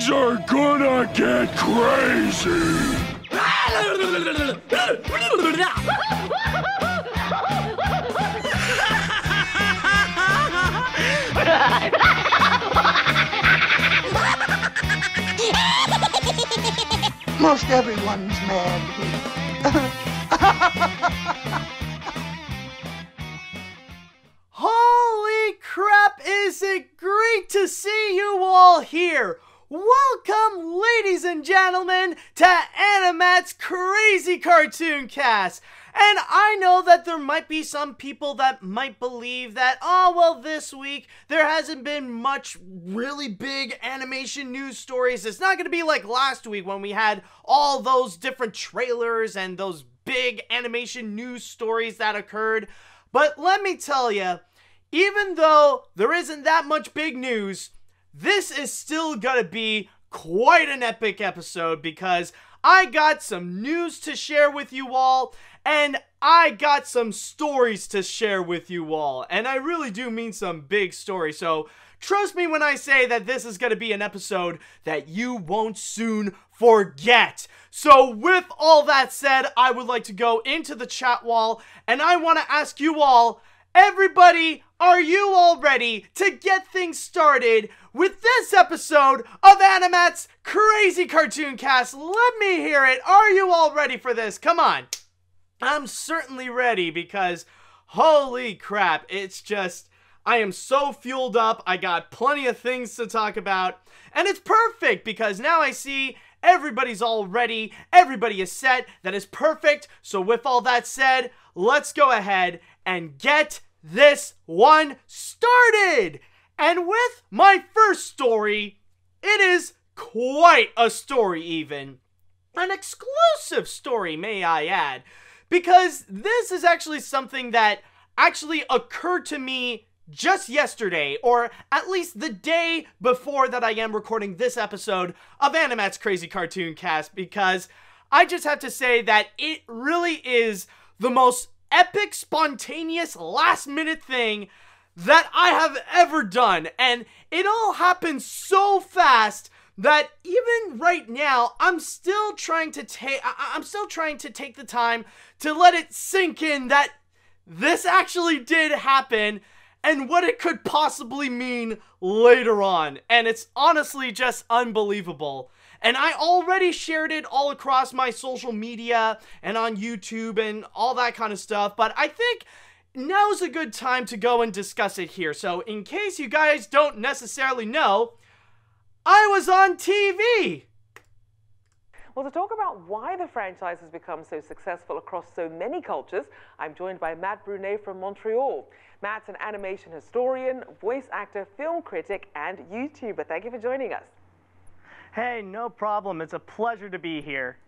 Things are gonna get crazy! Most everyone's mad here. Holy crap, is it great to see you all here! Welcome, ladies and gentlemen, to AniMat's Crazy Cartoon Cast! And I know that there might be some people that might believe that, oh, well, this week, there hasn't been much really big animation news stories. It's not going to be like last week when we had all those different trailers and those big animation news stories that occurred. But let me tell you, even though there isn't that much big news, this is still going to be quite an epic episode because I got some news to share with you all, and I got some stories to share with you all. And I really do mean some big stories. So trust me when I say that this is going to be an episode that you won't soon forget. So with all that said, I would like to go into the chat wall, and I want to ask you all, everybody, are you all ready to get things started with this episode of AniMat's Crazy Cartoon Cast? Let me hear it. Are you all ready for this? Come on. I'm certainly ready because holy crap, it's just, I am so fueled up. I got plenty of things to talk about, and it's perfect because now I see everybody's all ready. Everybody is set. That is perfect. So with all that said, let's go ahead and get this one started. And with my first story, it is quite a story even. An exclusive story, may I add. Because this is actually something that actually occurred to me just yesterday, or at least the day before that I am recording this episode of AniMat's Crazy Cartoon Cast, because I just have to say that it really is the most epic, spontaneous, last-minute thing that I have ever done, and it all happened so fast that even right now, I'm still trying to take the time to let it sink in that this actually did happen and what it could possibly mean later on. And it's honestly just unbelievable. And I already shared it all across my social media and on YouTube and all that kind of stuff, but I think now's a good time to go and discuss it here. So in case you guys don't necessarily know, I was on TV! Well, to talk about why the franchise has become so successful across so many cultures, I'm joined by Matt Brunet from Montreal. Matt's an animation historian, voice actor, film critic, and YouTuber. Thank you for joining us. Hey, no problem. It's a pleasure to be here.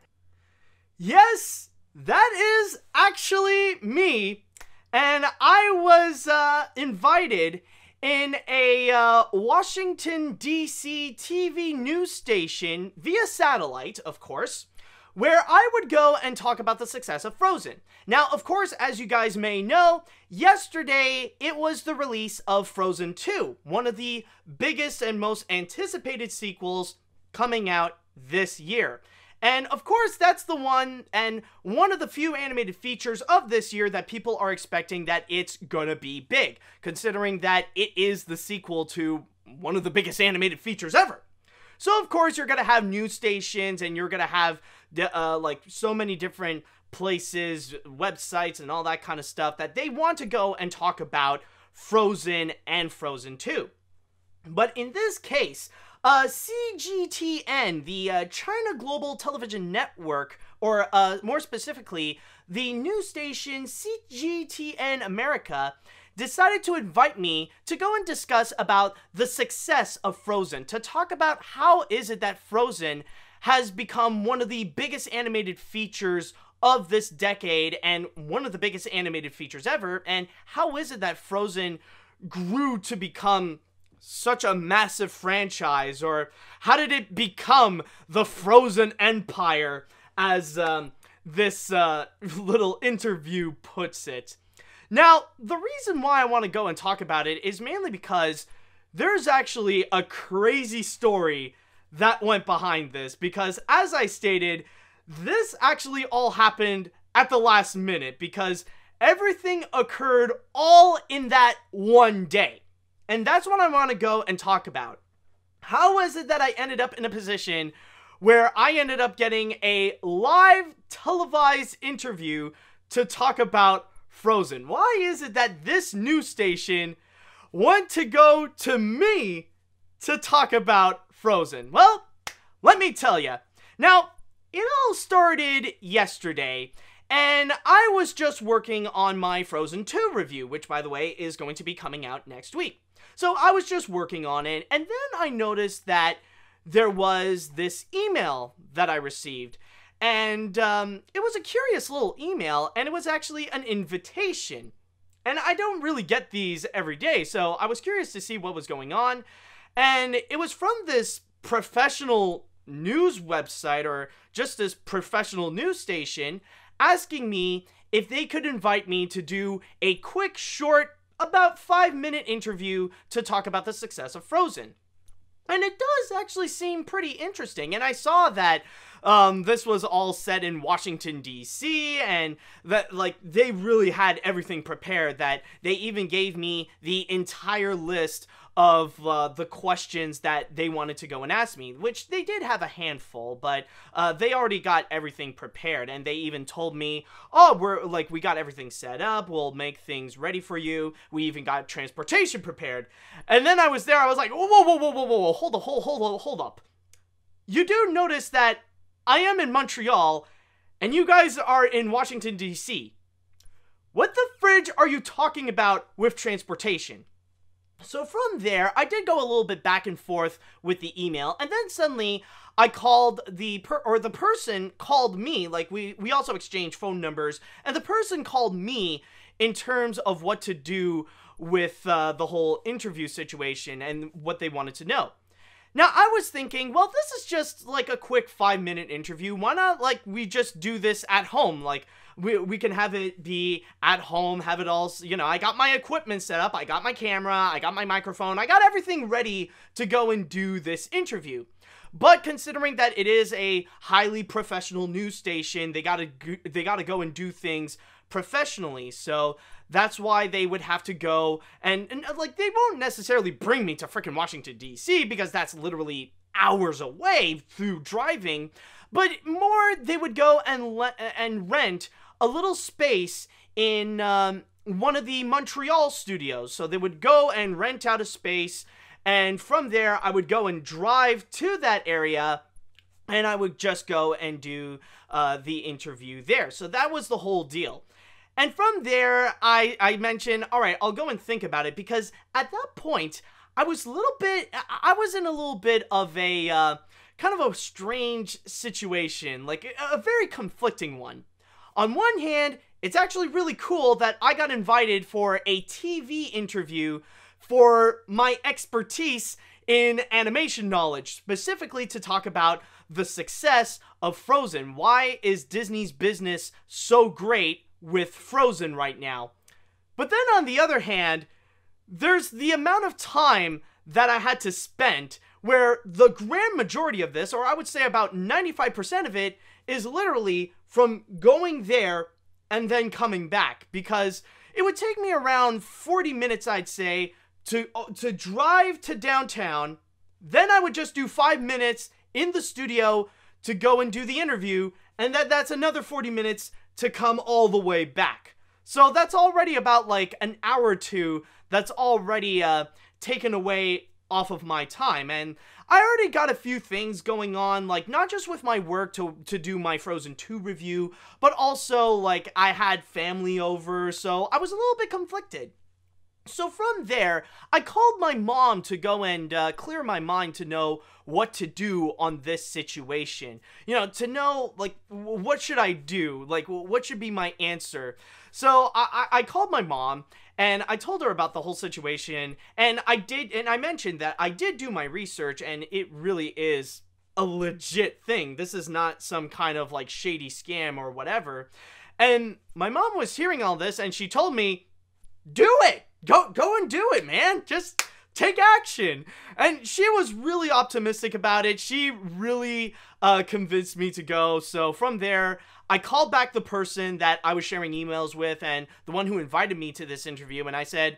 Yes, that is actually me. And I was invited in a Washington, D.C. TV news station via satellite, of course, where I would go and talk about the success of Frozen. Now, of course, as you guys may know, yesterday it was the release of Frozen 2, one of the biggest and most anticipated sequels coming out this year. And of course, that's the one of the few animated features of this year that people are expecting that it's gonna be big, considering that it is the sequel to one of the biggest animated features ever. So of course, you're gonna have news stations and you're gonna have like so many different places, websites, and all that kind of stuff that they want to go and talk about Frozen and Frozen 2. But in this case, CGTN, the China Global Television Network, or more specifically, the news station CGTN America, decided to invite me to go and discuss about the success of Frozen, to talk about how is it that Frozen has become one of the biggest animated features of this decade and one of the biggest animated features ever, and how is it that Frozen grew to become such a massive franchise, or how did it become the Frozen Empire, as this little interview puts it. Now, the reason why I want to go and talk about it is mainly because there's actually a crazy story that went behind this, because as I stated, this actually all happened at the last minute because everything occurred all in that one day. And that's what I want to go and talk about. How is it that I ended up in a position where I ended up getting a live televised interview to talk about Frozen? Why is it that this news station want to go to me to talk about Frozen? Well, let me tell you. Now, it all started yesterday, and I was just working on my Frozen 2 review, which, by the way, is going to be coming out next week. So I was just working on it, and then I noticed that there was this email that I received, and it was a curious little email, and it was actually an invitation. And I don't really get these every day, so I was curious to see what was going on. And it was from this professional news website, or just this professional news station, asking me if they could invite me to do a quick, short, about 5-minute interview to talk about the success of Frozen. And it does actually seem pretty interesting. And I saw that this was all set in Washington, D.C., and that, like, they really had everything prepared, that they even gave me the entire list of the questions that they wanted to go and ask me, which they did have a handful, but they already got everything prepared, and they even told me, oh, we got everything set up, we'll make things ready for you, we even got transportation prepared. And then I was there, I was like, whoa, hold up. You do notice that I am in Montreal, and you guys are in Washington, D.C. What the fridge are you talking about with transportation? So from there, I did go a little bit back and forth with the email, and then suddenly I called the person called me. Like, we also exchanged phone numbers, and the person called me in terms of what to do with the whole interview situation and what they wanted to know. Now, I was thinking, well, this is just like a quick 5-minute interview. Why not, like, we just do this at home? Like, we can have it be at home, have it all, you know, I got my equipment set up, I got my camera, I got my microphone, I got everything ready to go and do this interview. But considering that it is a highly professional news station, they gotta go and do things professionally, so that's why they would have to go and like, they won't necessarily bring me to frickin' Washington, D.C., because that's literally hours away through driving, but more they would go and rent a little space in one of the Montreal studios. So they would go and rent out a space, and from there I would go and drive to that area, and I would just go and do the interview there. So that was the whole deal. And from there, I mentioned, all right, I'll go and think about it, because at that point, I was in a little bit of a kind of a strange situation, like a very conflicting one. On one hand, it's actually really cool that I got invited for a TV interview for my expertise in animation knowledge, specifically to talk about the success of Frozen. Why is Disney's business so great with Frozen right now? But then on the other hand, there's the amount of time that I had to spend, where the grand majority of this, or I would say about 95% of it, is literally from going there and then coming back, because it would take me around 40 minutes, I'd say, to drive to downtown. Then I would just do 5 minutes in the studio to go and do the interview, and that's another 40 minutes to come all the way back. So that's already about like an hour or two that's already taken away off of my time. And I already got a few things going on, like not just with my work to do my Frozen 2 review, but also like I had family over, so I was a little bit conflicted. So from there, I called my mom to go and clear my mind to know what to do on this situation. You know, to know, like, what should I do? Like, what should be my answer? So I called my mom, and I told her about the whole situation, and I mentioned that I did do my research, and it really is a legit thing. This is not some kind of, like, shady scam or whatever. And my mom was hearing all this, and she told me, do it! Go and do it, man! Just take action. And she was really optimistic about it. She really convinced me to go. So from there, I called back the person that I was sharing emails with and the one who invited me to this interview, and I said,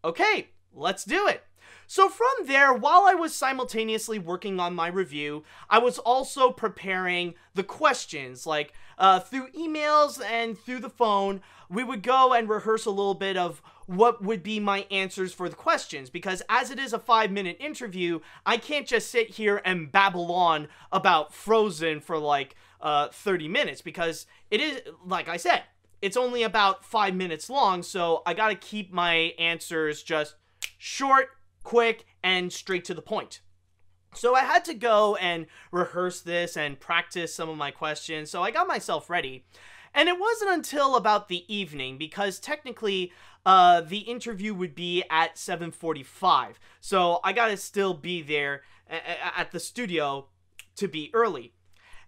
okay, let's do it. So from there, while I was simultaneously working on my review, I was also preparing the questions, like through emails and through the phone. We would go and rehearse a little bit of what would be my answers for the questions, because as it is a 5-minute interview, I can't just sit here and babble on about Frozen for like 30 minutes, because it is, like I said, it's only about 5 minutes long, so I gotta keep my answers just short, quick, and straight to the point. So I had to go and rehearse this and practice some of my questions, so I got myself ready. And it wasn't until about the evening, because technically the interview would be at 7:45, so I gotta still be there at the studio to be early.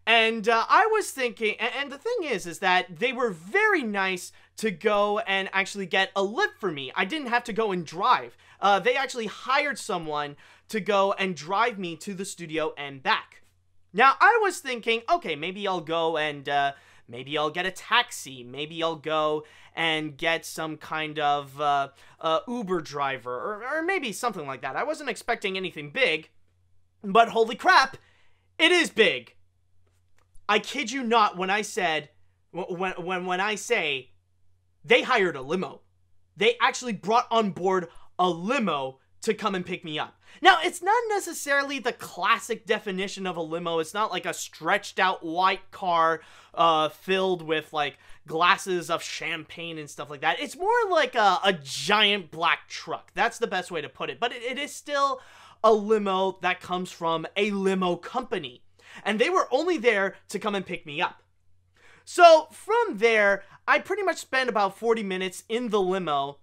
And I was thinking, and the thing is that they were very nice to go and actually get a lift for me. I didn't have to go and drive. They actually hired someone to go and drive me to the studio and back. Now, I was thinking, okay, maybe I'll go and maybe I'll get a taxi. Maybe I'll go and get some kind of Uber driver or maybe something like that. I wasn't expecting anything big, but holy crap, it is big. I kid you not when I said, when I say they hired a limo. They actually brought on board a limo to come and pick me up. Now, it's not necessarily the classic definition of a limo. It's not like a stretched out white car filled with like glasses of champagne and stuff like that. It's more like a giant black truck. That's the best way to put it. But it is still a limo that comes from a limo company. And they were only there to come and pick me up. So from there, I pretty much spent about 40 minutes in the limo,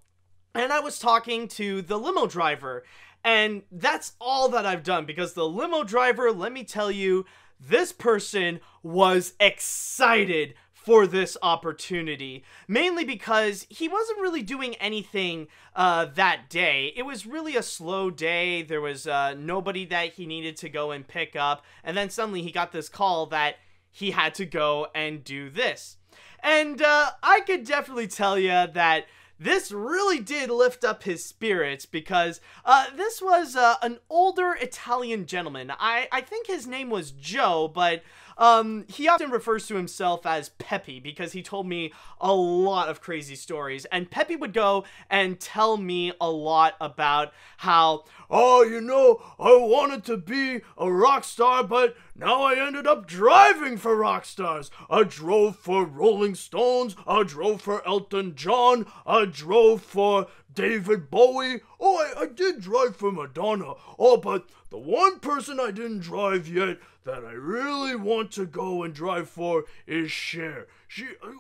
and I was talking to the limo driver. And that's all that I've done, because the limo driver, let me tell you, this person was excited for this opportunity, mainly because he wasn't really doing anything that day. It was really a slow day. There was nobody that he needed to go and pick up, and then suddenly he got this call that he had to go and do this. And I could definitely tell you that this really did lift up his spirits, because this was an older Italian gentleman. I think his name was Joe, but he often refers to himself as Peppy, because he told me a lot of crazy stories. And Peppy would go and tell me a lot about how, oh, you know, I wanted to be a rock star, but now I ended up driving for rock stars. I drove for Rolling Stones, I drove for Elton John, I drove for David Bowie. Oh, I did drive for Madonna. Oh, but the one person I didn't drive yet that I really want to go and drive for is Cher.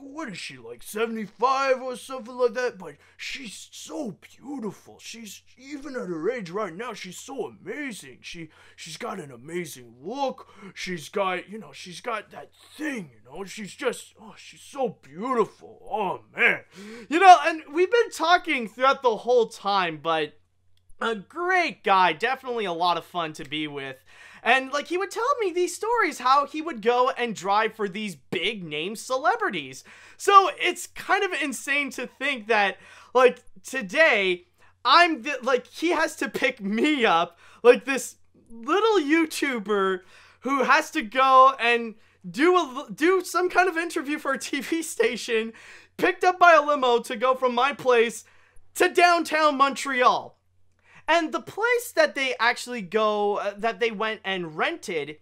What is she, like 75 or something like that? But she's so beautiful. She's, even at her age right now, she's so amazing. She's got an amazing look. She's got, you know, she's got that thing, you know. She's just, oh, she's so beautiful. Oh, man. You know, and we've been talking throughout the whole time, but a great guy. Definitely a lot of fun to be with. And, like, he would tell me these stories, how he would go and drive for these big-name celebrities. So, it's kind of insane to think that, like, today, he has to pick me up, like, this little YouTuber who has to go and do some kind of interview for a TV station, picked up by a limo to go from my place to downtown Montreal. And the place that they actually that they went and rented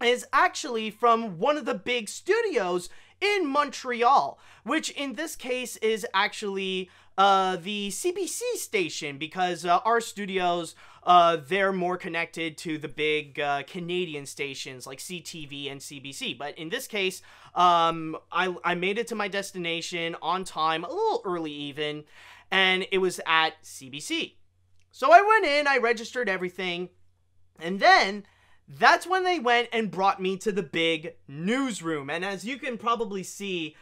is actually from one of the big studios in Montreal, which in this case is actually the CBC station, because our studios, they're more connected to the big Canadian stations like CTV and CBC. But in this case, I made it to my destination on time, a little early even, and it was at CBC. So I went in, I registered everything, and then that's when they went and brought me to the big newsroom. And as you can probably see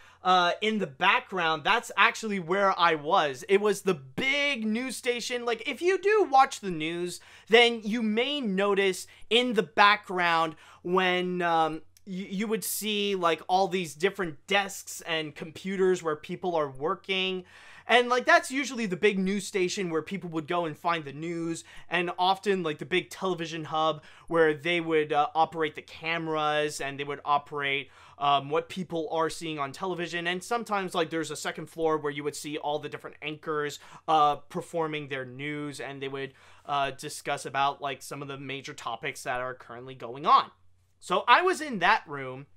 in the background, that's actually where I was. It was the big news station. Like, if you do watch the news, then you may notice in the background when you would see like all these different desks and computers where people are working. And like, that's usually the big news station where people would go and find the news, and often like the big television hub where they would operate the cameras, and they would operate what people are seeing on television. And sometimes like there's a second floor where you would see all the different anchors performing their news, and they would discuss about like some of the major topics that are currently going on. So I was in that room,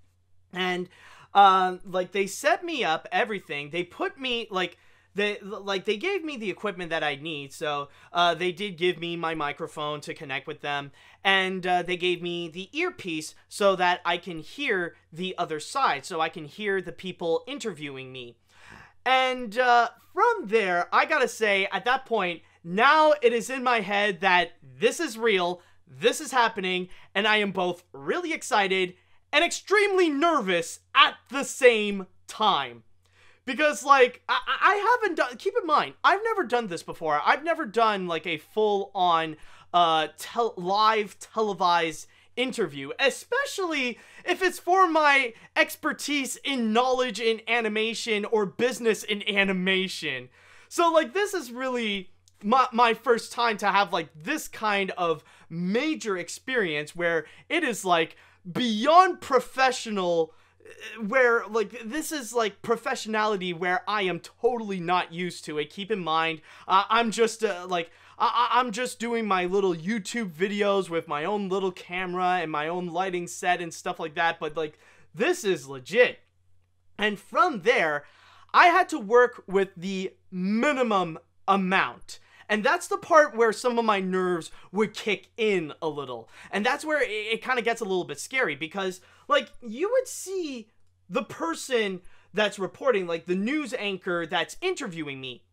and like they set me up everything. They put me like, they gave me the equipment that I need. So they did give me my microphone to connect with them, and they gave me the earpiece so that I can hear the other side, so I can hear the people interviewing me. And from there, I gotta say, at that point, now it is in my head that this is real, this is happening, and I am both really excited and extremely nervous at the same time. Because, like, I haven't done, keep in mind, I've never done this before. I've never done, like, a full-on, live televised interview, especially if it's for my expertise in knowledge in animation or business in animation. So, like, this is really my first time to have, like, this kind of major experience where it is, like, beyond professional, where like this is like professionality where I am totally not used to it. Keep in mind, I'm just I'm just doing my little YouTube videos with my own little camera and my own lighting set and stuff like that, but like this is legit. And from there, I had to work with the minimum amount. And that's the part where some of my nerves would kick in a little. And that's where it kind of gets a little bit scary, because, like, you would see the person that's reporting, like, the news anchor that's interviewing me.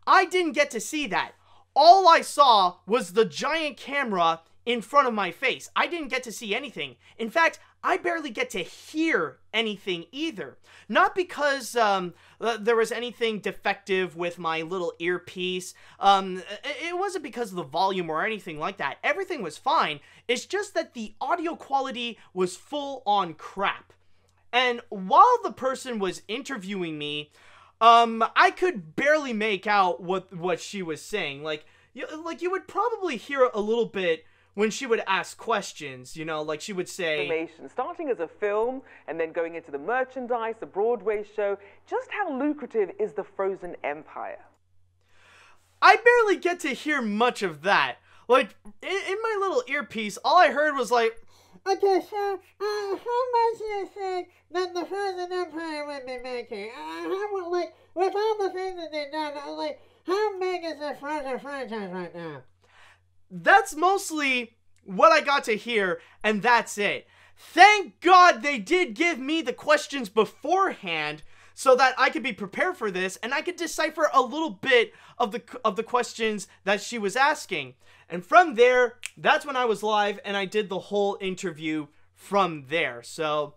I didn't get to see that. All I saw was the giant camera in front of my face. I didn't get to see anything. In fact, I barely get to hear anything either. Not because there was anything defective with my little earpiece. It wasn't because of the volume or anything like that. Everything was fine. It's just that the audio quality was full on crap. And while the person was interviewing me, I could barely make out what she was saying. Like you would probably hear a little bit when she would ask questions, you know, like she would say, starting as a film and then going into the merchandise, the Broadway show, just how lucrative is the Frozen Empire? I barely get to hear much of that. Like, in my little earpiece, all I heard was like, okay, so, how much do you think that the Frozen Empire would be making? Like, with all the things that they've done, like, how big is the Frozen franchise right now? That's mostly what I got to hear, and that's it. Thank God they did give me the questions beforehand so that I could be prepared for this, and I could decipher a little bit of the questions that she was asking. And from there, that's when I was live, and I did the whole interview from there. So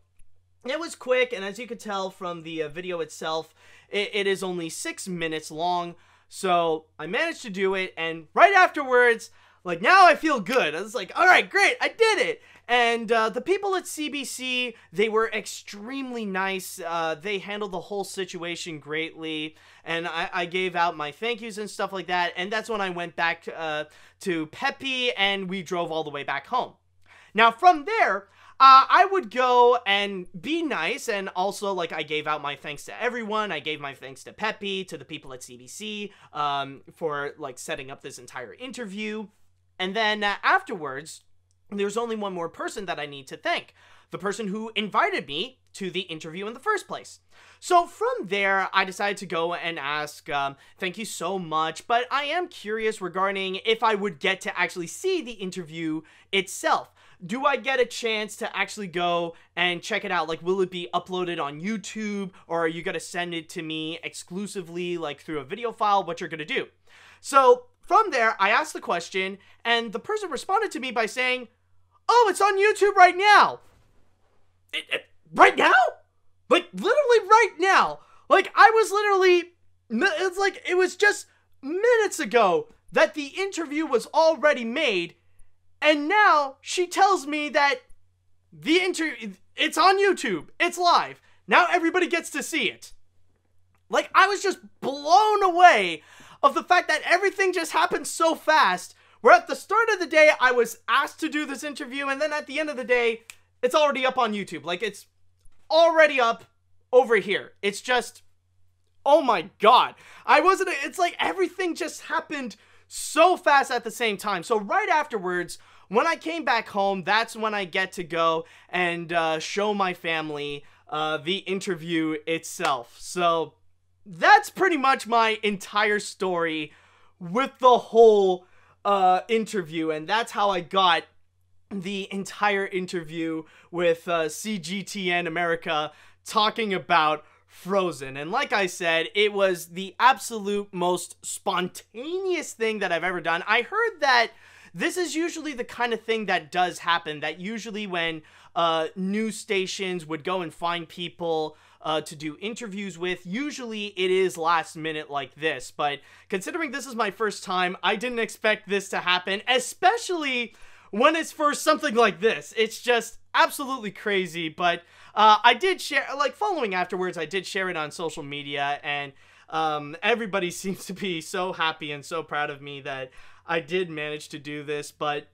it was quick, and as you could tell from the video itself, it is only 6 minutes long. So I managed to do it, and right afterwards, like, now I feel good. I was like, all right, great, I did it. And the people at CBC, they were extremely nice. They handled the whole situation greatly. And I gave out my thank yous and stuff like that. And that's when I went back to Peppy, and we drove all the way back home. Now, from there, I would go and be nice, and also, like, I gave out my thanks to everyone. I gave my thanks to Peppy, to the people at CBC, for, like, setting up this entire interview. And then afterwards, there's only one more person that I need to thank. The person who invited me to the interview in the first place. So from there, I decided to go and ask, thank you so much, but I am curious regarding if I would get to actually see the interview itself. Do I get a chance to actually go and check it out? Like, will it be uploaded on YouTube, or are you going to send it to me exclusively, like, through a video file? What you're going to do? So from there, I asked the question, and the person responded to me by saying, oh, it's on YouTube right now. Right now? Like, literally right now. Like, I was literally, it's like, it was just minutes ago that the interview was already made, and now she tells me that it's on YouTube, it's live. Now everybody gets to see it. Like, I was just blown away of the fact that everything just happened so fast, where at the start of the day, I was asked to do this interview, and then at the end of the day, it's already up on YouTube. Like, it's already up over here. It's just, oh my god. It's like everything just happened so fast at the same time. So right afterwards, when I came back home, that's when I get to go and show my family the interview itself. So that's pretty much my entire story with the whole interview, and that's how I got the entire interview with CGTN America talking about Frozen. And like I said, it was the absolute most spontaneous thing that I've ever done. I heard that this is usually the kind of thing that does happen, that usually when news stations would go and find people to do interviews with, usually it is last minute like this. But considering this is my first time, I didn't expect this to happen, especially when it's for something like this. It's just absolutely crazy. But I did share, like, following afterwards, I did share it on social media, and everybody seems to be so happy and so proud of me that I did manage to do this. But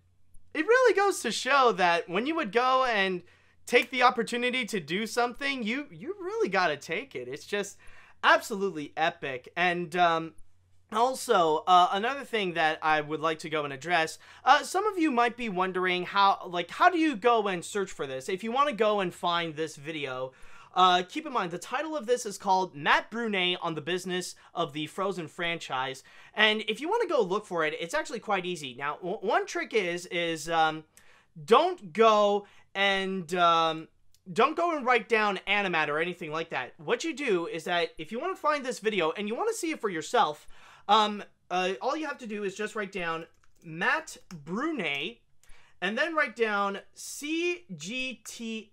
it really goes to show that when you would go and take the opportunity to do something, you really gotta take it. It's just absolutely epic. And also, another thing that I would like to go and address, some of you might be wondering how do you go and search for this? If you want to go and find this video, keep in mind, the title of this is called Matt Brunet on the Business of the Frozen Franchise. And if you want to go look for it, it's actually quite easy. Now, one trick is don't go and write down AniMat or anything like that. What you do is that if you want to find this video and you want to see it for yourself, all you have to do is just write down Matt Brunet and then write down CGTN.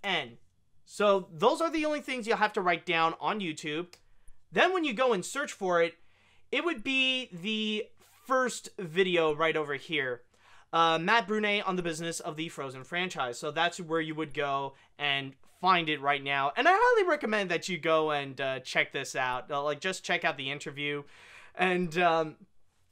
So those are the only things you'll have to write down on YouTube. Then when you go and search for it, it would be the first video right over here. Matt Brunet on the Business of the Frozen Franchise. So that's where you would go and find it right now. And I highly recommend that you go and check this out. Just check out the interview. And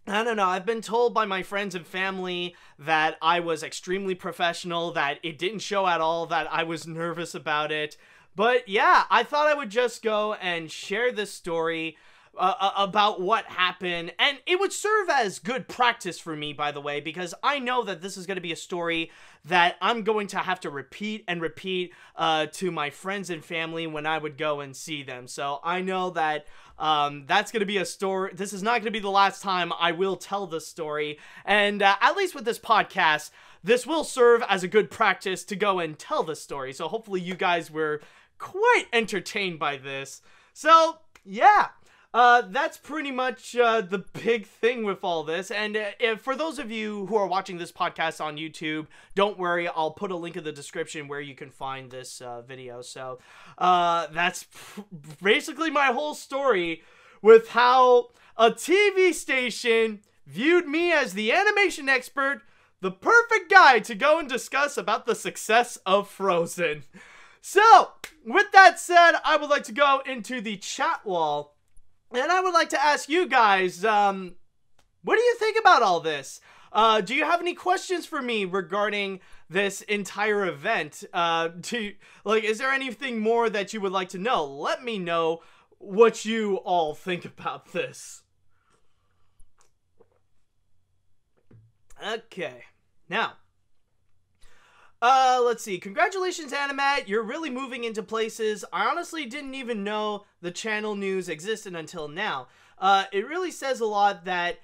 I don't know, I've been told by my friends and family that I was extremely professional, that it didn't show at all, that I was nervous about it. But yeah, I thought I would just go and share this story about what happened, and it would serve as good practice for me, by the way, because I know that this is going to be a story that I'm going to have to repeat and repeat to my friends and family when I would go and see them. So I know that that's going to be a story. This is not going to be the last time I will tell this story, and at least with this podcast, this will serve as a good practice to go and tell this story. So hopefully you guys were quite entertained by this. So yeah. That's pretty much the big thing with all this. And for those of you who are watching this podcast on YouTube, don't worry, I'll put a link in the description where you can find this video. So that's basically my whole story with how a TV station viewed me as the animation expert, the perfect guy to go and discuss about the success of Frozen. So with that said, I would like to go into the chat wall. And I would like to ask you guys, what do you think about all this? Do you have any questions for me regarding this entire event? Is there anything more that you would like to know? Let me know what you all think about this. Okay, now, let's see. Congratulations, AniMat. You're really moving into places. I honestly didn't even know the channel news existed until now. It really says a lot that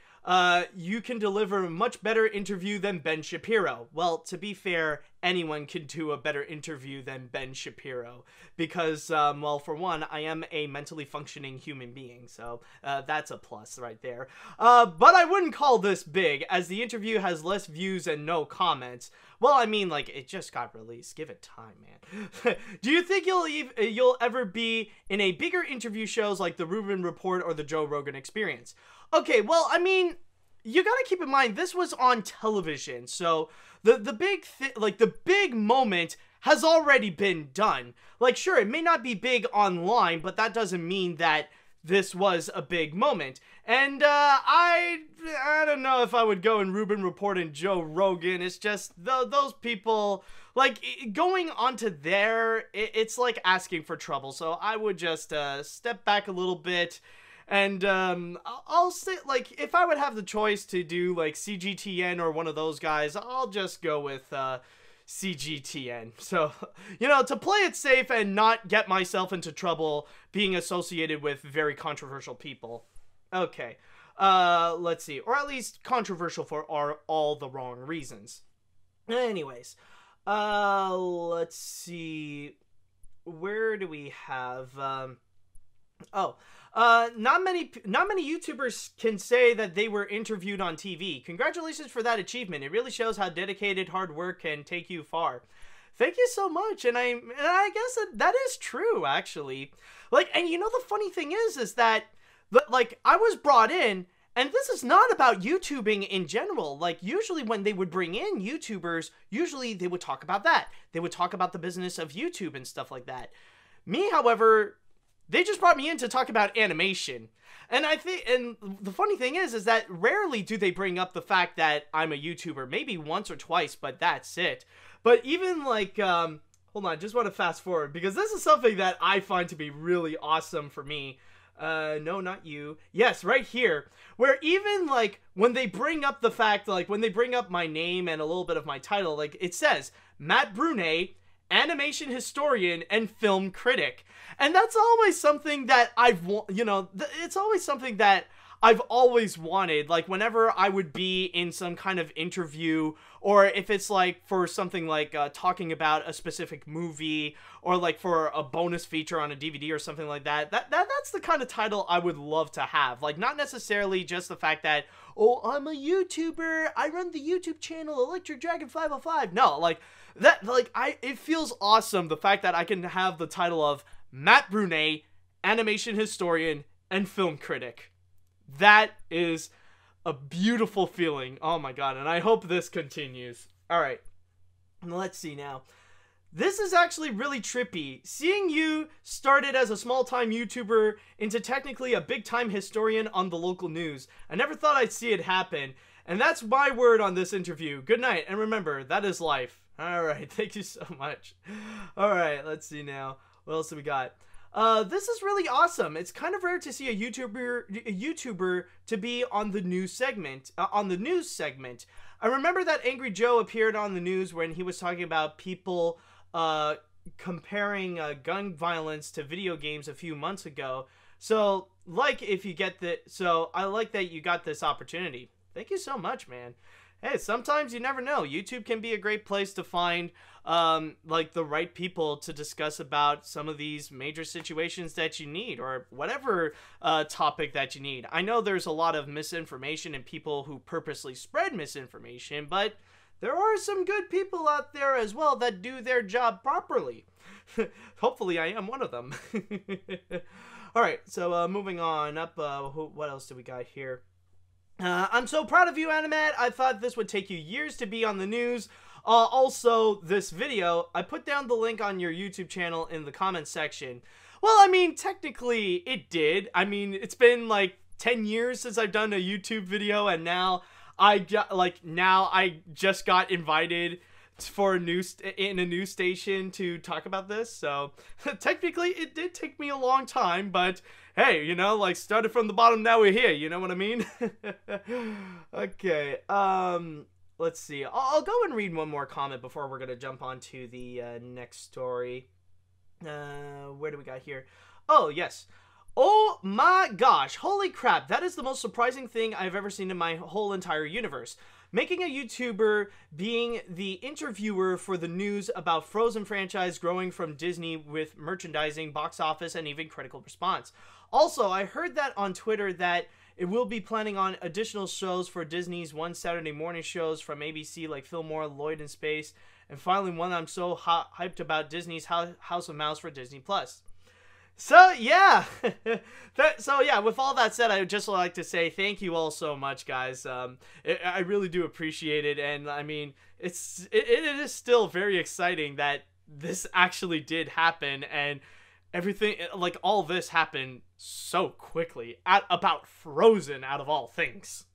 You can deliver a much better interview than Ben Shapiro. Well, to be fair, anyone can do a better interview than Ben Shapiro. Because, well, for one, I am a mentally functioning human being. So, that's a plus right there. But I wouldn't call this big, as the interview has less views and no comments. Well, I mean, like, it just got released. Give it time, man. Do you think you'll ever be in a bigger interview shows like the Rubin Report or the Joe Rogan Experience? Okay, well, I mean, you gotta keep in mind, this was on television, so the big moment has already been done. Like, sure, it may not be big online, but that doesn't mean that this was a big moment. And, I don't know if I would go and Rubin Report and Joe Rogan. It's just, those people, like, going onto there, it's like asking for trouble. So I would just, step back a little bit. And, I'll say, like, if I would have the choice to do, like, CGTN or one of those guys, I'll just go with, CGTN. So, you know, to play it safe and not get myself into trouble being associated with very controversial people. Okay, let's see. Or at least controversial for all the wrong reasons. Anyways, let's see. Where do we have, not many YouTubers can say that they were interviewed on TV. Congratulations for that achievement. It really shows how dedicated hard work can take you far. Thank you so much. And I guess that is true, actually. Like, and you know, the funny thing is that, like, I was brought in, and this is not about YouTubing in general. Like, usually when they would bring in YouTubers, usually they would talk about that. They would talk about the business of YouTube and stuff like that. Me, however, they just brought me in to talk about animation. And I think, and the funny thing is that rarely do they bring up the fact that I'm a YouTuber. Maybe once or twice, but that's it. But even like, hold on, I just want to fast forward, because this is something that I find to be really awesome for me. No, not you. Yes, right here. Where even, like, when they bring up the fact, like, when they bring up my name and a little bit of my title, like, it says, Matt Brunet, animation historian and film critic. And that's always something that it's always something that I've always wanted. Like, whenever I would be in some kind of interview, or if it's like for something like talking about a specific movie, or like for a bonus feature on a DVD or something like that, that's the kind of title I would love to have. Like, not necessarily just the fact that, oh, I'm a YouTuber, I run the YouTube channel Electric Dragon 505. No, like that, like, it feels awesome, the fact that I can have the title of Matt Brunet, animation historian and film critic. That is a beautiful feeling. Oh my god, and I hope this continues. Alright, let's see now. This is actually really trippy. Seeing you started as a small-time YouTuber into technically a big-time historian on the local news. I never thought I'd see it happen. And that's my word on this interview. Good night, and remember, that is life. Alright, thank you so much. Alright, let's see now. What else do we got? This is really awesome. It's kind of rare to see a YouTuber to be on the news segment. I remember that Angry Joe appeared on the news when he was talking about people comparing gun violence to video games a few months ago. So, like, I like that you got this opportunity. Thank you so much, man. Hey, sometimes you never know. YouTube can be a great place to find, like, the right people to discuss about some of these major situations that you need, or whatever topic that you need. I know there's a lot of misinformation and people who purposely spread misinformation, but there are some good people out there as well that do their job properly. Hopefully I am one of them. Alright, so moving on up, what else do we got here? I'm so proud of you, AniMat. I thought this would take you years to be on the news. Also, this video, I put down the link on your YouTube channel in the comments section. Well, I mean, technically, it did. I mean, it's been like 10 years since I've done a YouTube video, and now I just got invited for a news station to talk about this. So technically, it did take me a long time, but hey, you know, like, started from the bottom, now we're here, you know what I mean? Okay, let's see. I'll go and read one more comment before we're gonna jump on to the next story. Where do we got here? Oh, yes. Oh my gosh, holy crap, that is the most surprising thing I've ever seen in my whole entire universe. Making a YouTuber being the interviewer for the news about Frozen franchise growing from Disney with merchandising, box office, and even critical response. Also, I heard that on Twitter that it will be planning on additional shows for Disney's One Saturday Morning shows from ABC like Fillmore, Lloyd in Space, and finally one I'm so hyped about, Disney's House of Mouse for Disney+. So yeah, with all that said, I would just like to say thank you all so much, guys. I really do appreciate it, and I mean, it is still very exciting that this actually did happen, and everything, like, all this happened so quickly about Frozen, out of all things.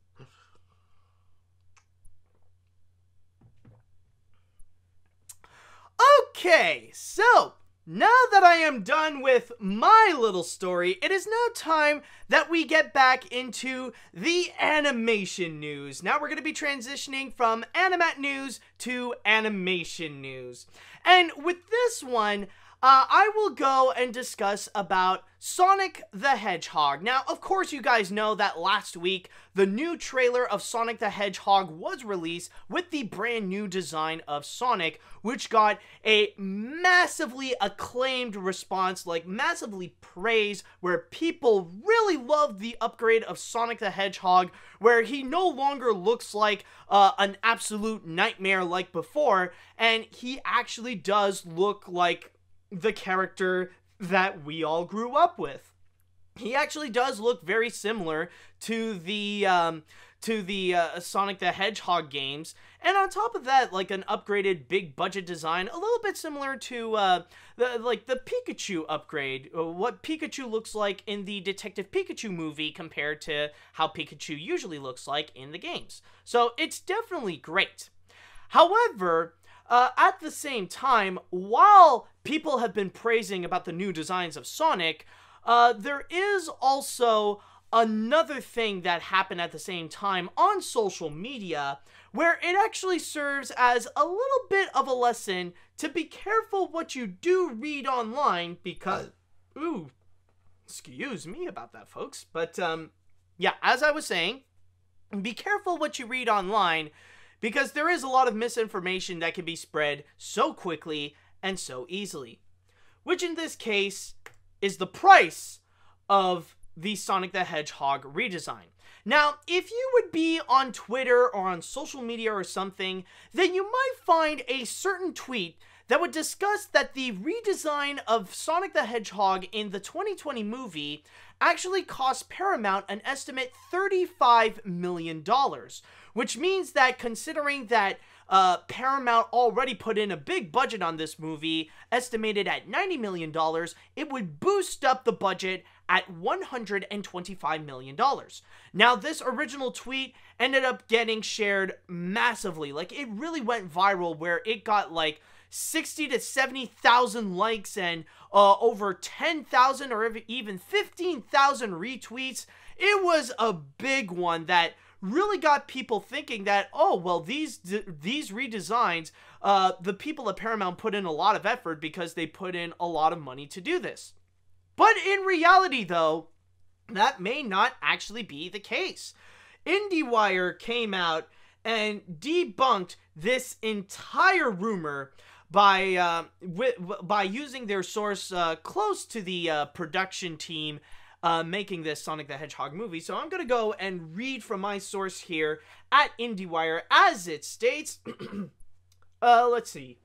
Okay, so now that I am done with my little story, it is now time that we get back into the animation news. Now we're going to be transitioning from AniMat news to animation news. And with this one, I will go and discuss about Sonic the Hedgehog. Now, of course, you guys know that last week, the new trailer of Sonic the Hedgehog was released with the brand new design of Sonic, which got a massively acclaimed response, like massively praised, where people really loved the upgrade of Sonic the Hedgehog, where he no longer looks like an absolute nightmare like before, and he actually does look like the character that we all grew up with. He actually does look very similar to the Sonic the Hedgehog games, and on top of that, like an upgraded big budget design, a little bit similar to the Pikachu upgrade, what Pikachu looks like in the Detective Pikachu movie compared to how Pikachu usually looks like in the games. So it's definitely great. However, at the same time, while people have been praising about the new designs of Sonic, there is also another thing that happened at the same time on social media, where it actually serves as a little bit of a lesson to be careful what you do read online, because, ooh, excuse me about that, folks, but, yeah, as I was saying, be careful what you read online, because there is a lot of misinformation that can be spread so quickly and so easily. Which in this case is the price of the Sonic the Hedgehog redesign. Now, if you would be on Twitter or on social media or something, then you might find a certain tweet that would discuss that the redesign of Sonic the Hedgehog in the 2020 movie actually cost Paramount an estimate $35 million, which means that considering that Paramount already put in a big budget on this movie, estimated at $90 million, it would boost up the budget at $125 million. Now, this original tweet ended up getting shared massively. Like, it really went viral, where it got like 60 to 70,000 likes and over 10,000 or even 15,000 retweets. It was a big one that really got people thinking that, oh, well, these redesigns, the people at Paramount put in a lot of effort because they put in a lot of money to do this. But in reality, though, that may not actually be the case. IndieWire came out and debunked this entire rumor by using their source close to the production team making this Sonic the Hedgehog movie. So I'm going to go and read from my source here at IndieWire, as it states. Let's see.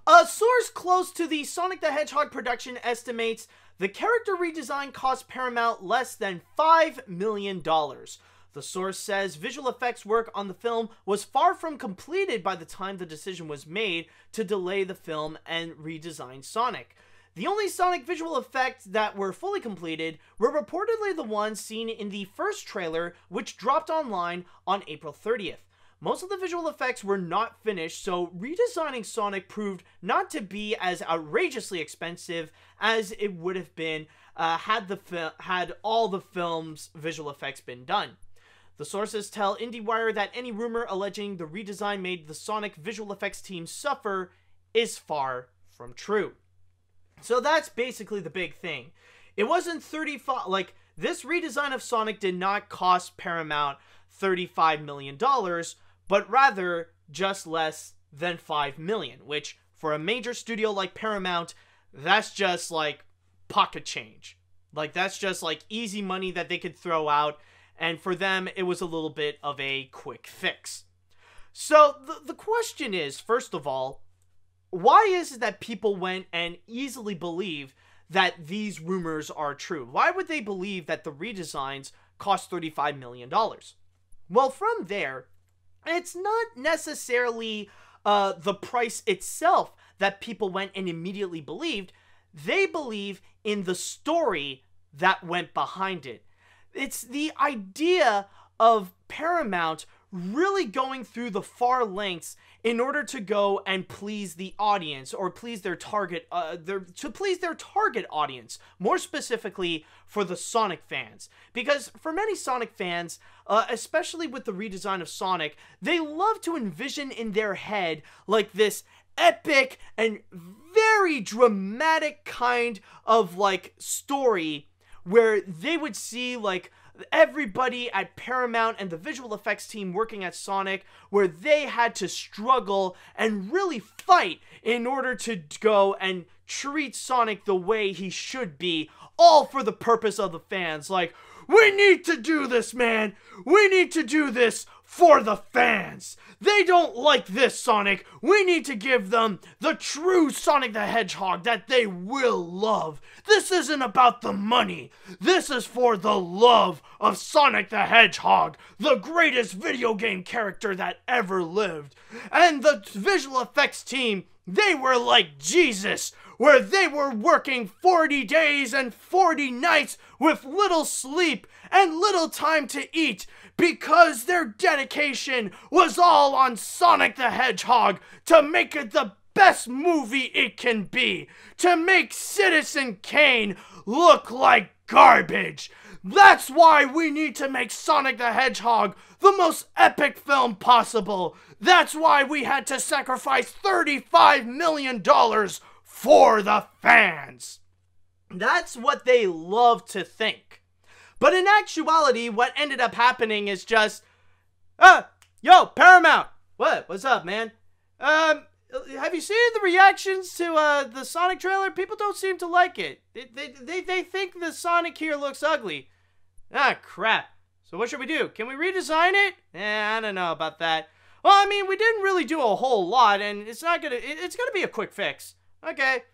A source close to the Sonic the Hedgehog production estimates the character redesign cost Paramount less than $5 million. The source says visual effects work on the film was far from completed by the time the decision was made to delay the film and redesign Sonic. The only Sonic visual effects that were fully completed were reportedly the ones seen in the first trailer, which dropped online on April 30th. Most of the visual effects were not finished, so redesigning Sonic proved not to be as outrageously expensive as it would have been had all the film's visual effects been done. The sources tell IndieWire that any rumor alleging the redesign made the Sonic visual effects team suffer is far from true. So that's basically the big thing, It wasn't 35, like, this redesign of Sonic did not cost Paramount $35 million, but rather just less than $5 million, which for a major studio like Paramount, that's just like pocket change. Like, that's just like easy money that they could throw out, and for them, it was a little bit of a quick fix. So the question is, first of all, why is it that people went and easily believe that these rumors are true? Why would they believe that the redesigns cost $35 million? Well, from there, it's not necessarily the price itself that people went and immediately believed. They believe in the story that went behind it. It's the idea of Paramount really going through the far lengths in order to go and please the audience, or please their target, please their target audience, more specifically for the Sonic fans. Because for many Sonic fans, especially with the redesign of Sonic, they love to envision in their head like this epic and very dramatic kind of like story where they would see like everybody at Paramount and the visual effects team working at Sonic, where they had to struggle and really fight in order to go and treat Sonic the way he should be, all for the purpose of the fans. Like, we need to do this, man! We need to do this for the fans! They don't like this Sonic! We need to give them the true Sonic the Hedgehog that they will love! This isn't about the money! This is for the love of Sonic the Hedgehog, the greatest video game character that ever lived! And the visual effects team, they were like Jesus, where they were working 40 days and 40 nights with little sleep and little time to eat, because their dedication was all on Sonic the Hedgehog to make it the best movie it can be, to make Citizen Kane look like garbage. That's why we need to make Sonic the Hedgehog the most epic film possible. That's why we had to sacrifice $35 million for the fans. That's what they love to think. But in actuality, what ended up happening is just, yo, Paramount, what's up, man? Have you seen the reactions to the Sonic trailer? People don't seem to like it. They think the Sonic here looks ugly. Ah, crap. So what should we do? Can we redesign it? I don't know about that. Well, I mean, we didn't really do a whole lot, and it's gonna be a quick fix. Okay.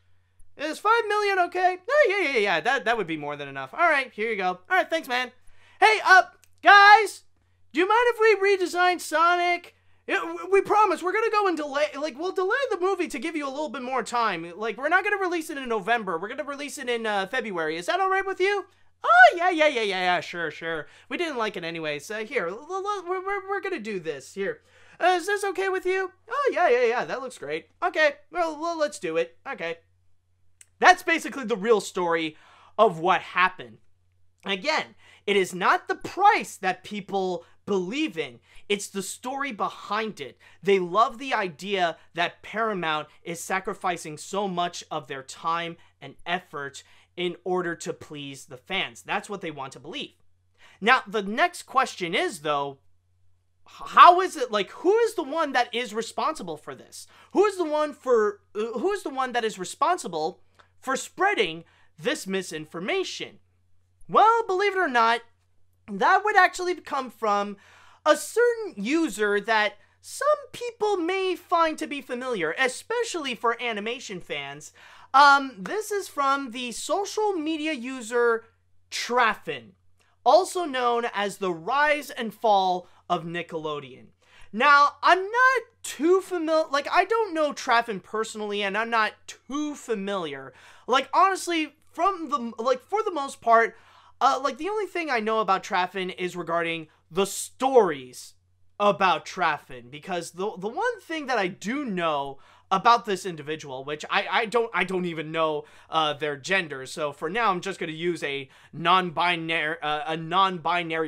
Is $5 million okay? Oh, yeah. That would be more than enough. All right, here you go. All right, thanks, man. Hey, guys, do you mind if we redesign Sonic? We promise we're gonna go and delay. Like, we'll delay the movie to give you a little bit more time. Like, we're not gonna release it in November. We're gonna release it in February. Is that all right with you? Oh, yeah, sure. We didn't like it anyways. Here, we're gonna do this. Here. Is this okay with you? Oh, yeah, that looks great. Okay, well, let's do it. Okay. That's basically the real story of what happened. Again, it is not the price that people believe in. It's the story behind it. They love the idea that Paramount is sacrificing so much of their time and effort in order to please the fans. That's what they want to believe. Now, the next question is, though, how is it, like, who is the one that is responsible for this? Who is the one that is responsible for spreading this misinformation? Well, believe it or not, that would actually come from a certain user that some people may find to be familiar, especially for animation fans. This is from the social media user Traffin, also known as the Rise and Fall of Nickelodeon. Now, I'm not too familiar, like, I don't know Traffin personally, and I'm not too familiar. Like, honestly, for the most part, like, the only thing I know about Traffin is regarding the stories about Traffin, because the one thing that I do know about this individual, which I don't even know their gender, so for now I'm just going to use a non-binary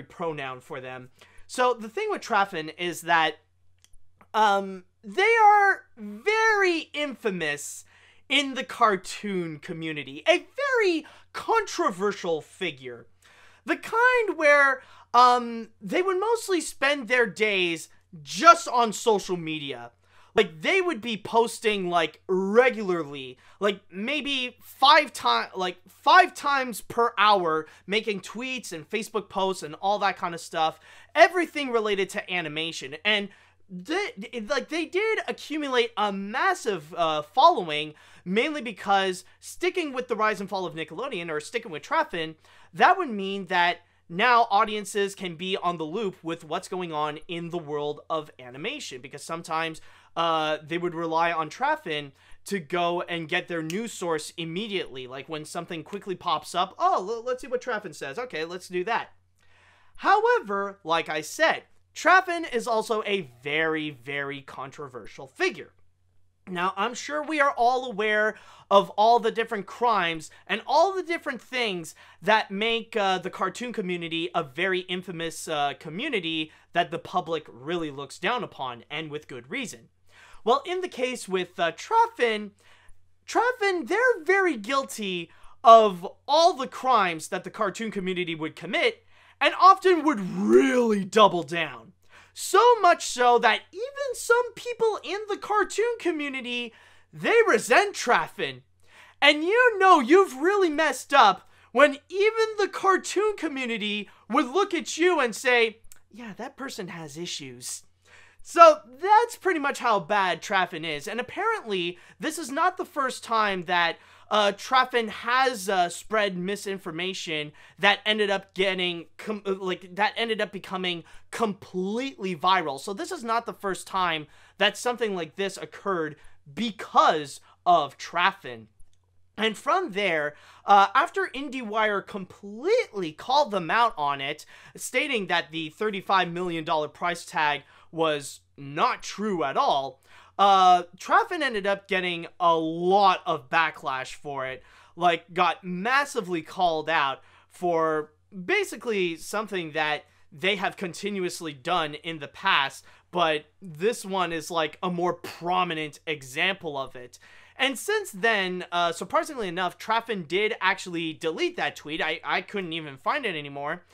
pronoun for them. So the thing with Traffin is that they are very infamous in the cartoon community. A very controversial figure. The kind where they would mostly spend their days just on social media. Like, they would be posting, like, regularly, like, maybe five times per hour, making tweets and Facebook posts and all that kind of stuff, everything related to animation. And they did accumulate a massive following, mainly because sticking with the rise and fall of Nickelodeon, or sticking with Traffin, that would mean that now audiences can be on the loop with what's going on in the world of animation, because sometimes they would rely on Traffin to go and get their news source immediately. Like, when something quickly pops up, oh, let's see what Traffin says. Okay, let's do that. However, like I said, Traffin is also a very, very controversial figure. Now, I'm sure we are all aware of all the different crimes and all the different things that make the cartoon community a very infamous community that the public really looks down upon, and with good reason. Well, in the case with Traffin, they're very guilty of all the crimes that the cartoon community would commit, and often would really double down. So much so that even some people in the cartoon community, they resent Traffin. And you know you've really messed up when even the cartoon community would look at you and say, yeah, that person has issues. So that's pretty much how bad Traffin is. And apparently, this is not the first time that Traffin has spread misinformation that ended up becoming completely viral. So this is not the first time that something like this occurred because of Traffin. And from there, after IndieWire completely called them out on it, stating that the $35 million price tag was not true at all, Traffin ended up getting a lot of backlash for it. Like, got massively called out for basically something that they have continuously done in the past, but this one is like a more prominent example of it. And since then, surprisingly enough, Traffin did actually delete that tweet. I couldn't even find it anymore,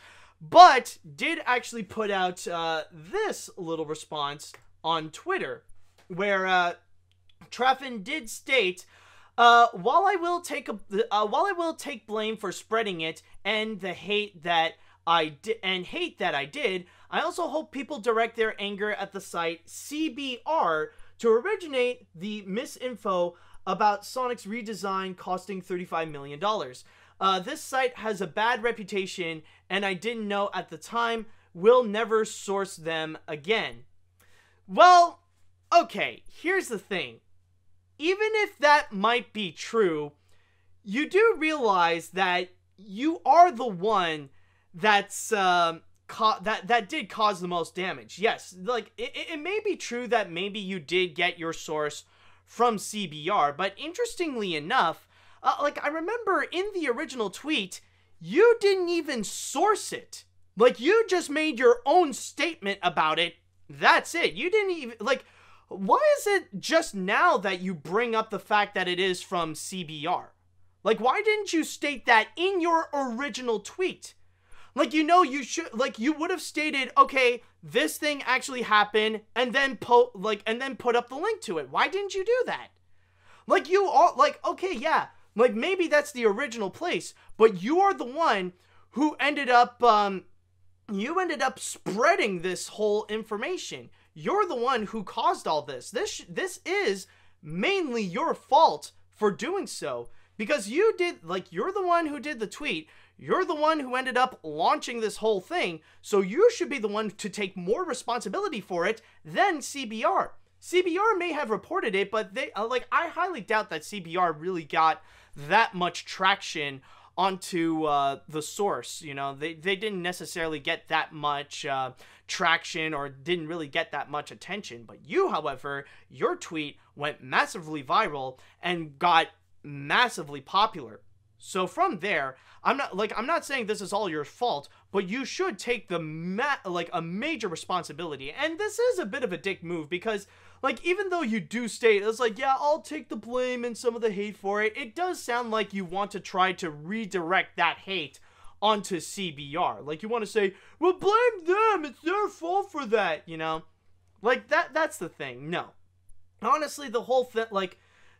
but did actually put out this little response on Twitter, where Traffin did state, while I will take blame for spreading it and the hate that I did, I also hope people direct their anger at the site CBR to originate the misinfo about Sonic's redesign costing $35 million. This site has a bad reputation, and I didn't know at the time. We'll never source them again. Well, okay, here's the thing. Even if that might be true, you do realize that you are the one that's that did cause the most damage. Yes, like, it may be true that maybe you did get your source from CBR, but interestingly enough, like, I remember in the original tweet, you didn't even source it. Like, you just made your own statement about it. That's it. You didn't even, like, why is it just now that you bring up the fact that it is from CBR? Like, why didn't you state that in your original tweet? Like, you know, you should, like, you would have stated, okay, this thing actually happened, and then put up the link to it. Why didn't you do that? Like, you are, like, okay, yeah, like, maybe that's the original place, but you are the one who ended up, you ended up spreading this whole information. You're the one who caused all this. This is mainly your fault for doing so, because you did, like, you're the one who did the tweet. You're the one who ended up launching this whole thing, so you should be the one to take more responsibility for it than CBR. CBR may have reported it, but they, like, I highly doubt that CBR really got that much traction onto the source. You know, they didn't necessarily get that much traction, or didn't really get that much attention. But you, however, your tweet went massively viral and got massively popular. So from there, I'm not saying this is all your fault, but you should take the a major responsibility. And this is a bit of a dick move, because, like, even though you do state, it's like, yeah, I'll take the blame and some of the hate for it, it does sound like you want to try to redirect that hate onto CBR. Like, you want to say, well, blame them, it's their fault for that, you know? Like, that's the thing. No. Honestly, the whole thing, like,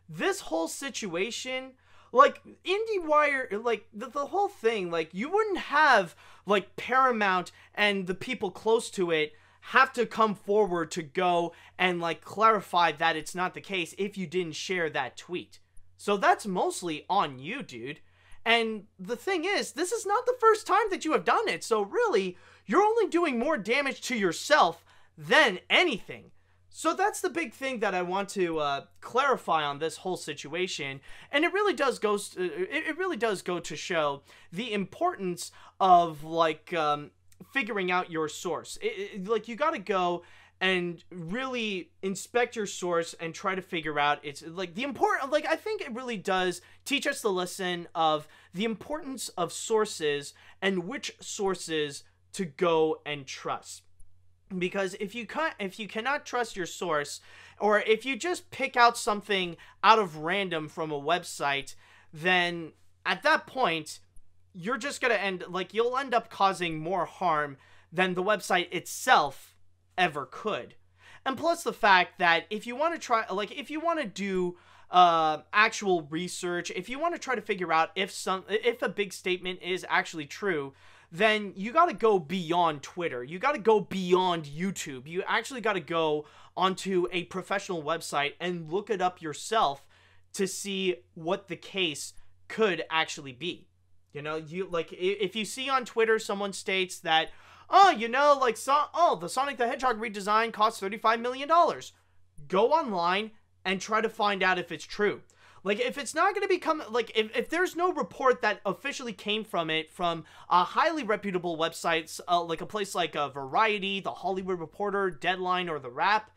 this whole situation, like, IndieWire, like, the whole thing, like, you wouldn't have, like, Paramount and the people close to it have to come forward to go and, like, clarify that it's not the case if you didn't share that tweet. So that's mostly on you, dude. And the thing is, this is not the first time that you have done it, so really, you're only doing more damage to yourself than anything. So that's the big thing that I want to clarify on this whole situation, and it really does go to show the importance of, like, figuring out your source. Like, you gotta go and really inspect your source and try to figure out, it's like the important, like, I think it really does teach us the lesson of the importance of sources and which sources to go and trust. Because if you cannot trust your source, or if you just pick out something out of random from a website, then at that point, you're just gonna you'll end up causing more harm than the website itself ever could. And plus the fact that if you want to try, like, if you want to do actual research, if you want to try to figure out if a big statement is actually true, then you got to go beyond Twitter. You got to go beyond YouTube. You actually got to go onto a professional website and look it up yourself to see what the case could actually be. You know, if you see on Twitter someone states that, oh, you know, like, the Sonic the Hedgehog redesign cost $35 million. Go online and try to find out if it's true. Like, if it's not going to become, like, if there's no report that officially came from it from a highly reputable websites, like a place like Variety, The Hollywood Reporter, Deadline, or The Wrap,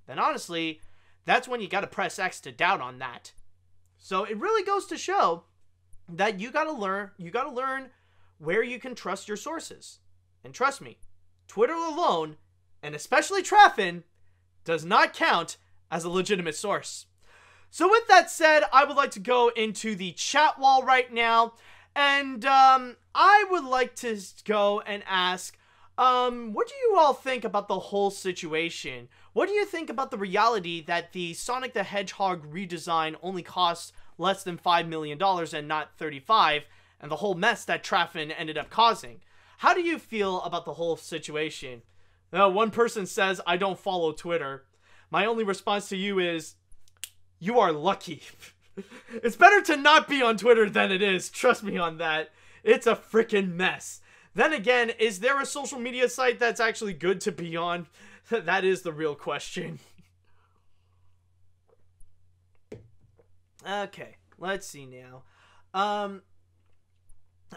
then honestly, that's when you got to press X to doubt on that. So it really goes to show that you got to learn where you can trust your sources. And trust me, Twitter alone, and especially Traffin, does not count as a legitimate source. So with that said, I would like to go into the chat wall right now, and I would like to go and ask, what do you all think about the whole situation? What do you think about the reality that the Sonic the Hedgehog redesign only costs less than $5 million and not 35, and the whole mess that Traffin ended up causing? How do you feel about the whole situation? One person says, I don't follow Twitter. My only response to you is, you are lucky. It's better to not be on Twitter than it is. Trust me on that. It's a freaking mess. Then again, is there a social media site that's actually good to be on? That is the real question. Okay, let's see now.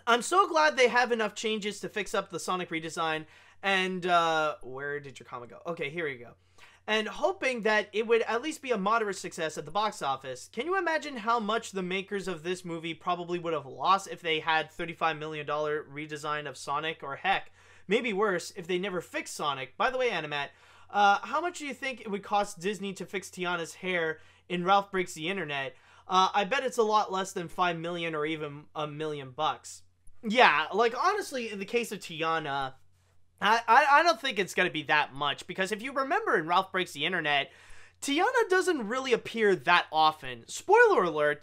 I'm so glad they have enough changes to fix up the Sonic redesign. And, where did your comment go? Okay, here we go. And hoping that it would at least be a moderate success at the box office. Can you imagine how much the makers of this movie probably would have lost if they had $35 million redesign of Sonic? Or heck, maybe worse, if they never fixed Sonic. By the way, AniMat, how much do you think it would cost Disney to fix Tiana's hair in Ralph Breaks the Internet? I bet it's a lot less than $5 million or even $1 million. Yeah, like, honestly, in the case of Tiana, I don't think it's going to be that much, because if you remember in Ralph Breaks the Internet, Tiana doesn't really appear that often. Spoiler alert,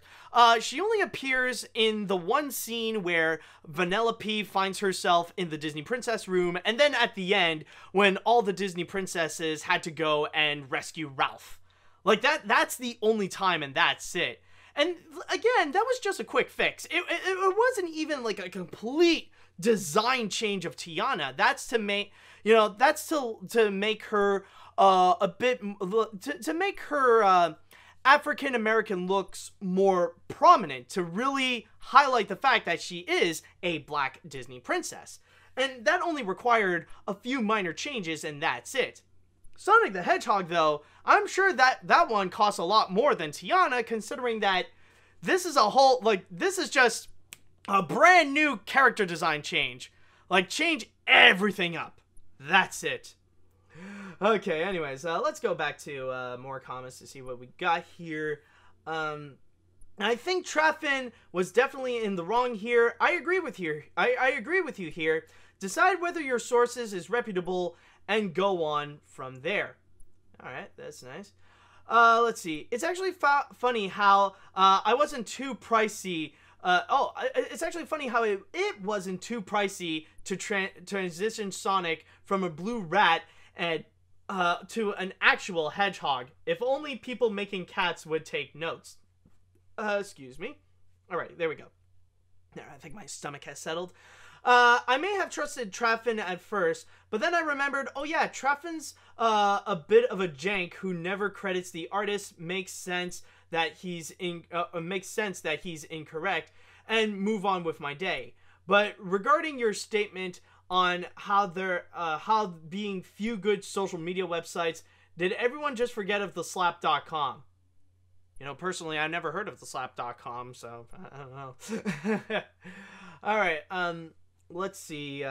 she only appears in the one scene where Vanellope finds herself in the Disney Princess room, and then at the end, when all the Disney princesses had to go and rescue Ralph. Like, that's the only time, and that's it. And again, that was just a quick fix. It wasn't even like a complete design change of Tiana. That's to make, you know, that's to make her a bit, to make her African American looks more prominent, to really highlight the fact that she is a black Disney princess. And that only required a few minor changes, and that's it. Sonic the Hedgehog, though, I'm sure that one costs a lot more than Tiana, considering that this is a whole, like, this is just a brand new character design change. Like, change everything up. That's it. Okay, anyways, let's go back to more comments to see what we got here. I think Treffin was definitely in the wrong here. I agree with you. I agree with you here. Decide whether your sources is reputable and go on from there. All right, that's nice. Let's see. It's actually funny how I wasn't too pricey. It's actually funny how it wasn't too pricey to transition Sonic from a blue rat and to an actual hedgehog. If only people making cats would take notes. Excuse me. All right, there we go. There, I think my stomach has settled. I may have trusted Treffin at first, but then I remembered, oh yeah, Treffin's a bit of a jank who never credits the artist. Makes sense that he's incorrect, and move on with my day. But regarding your statement on how being few good social media websites, did everyone just forget of the slap.com? You know, personally, I've never heard of the slap.com, so I don't know. All right, let's see,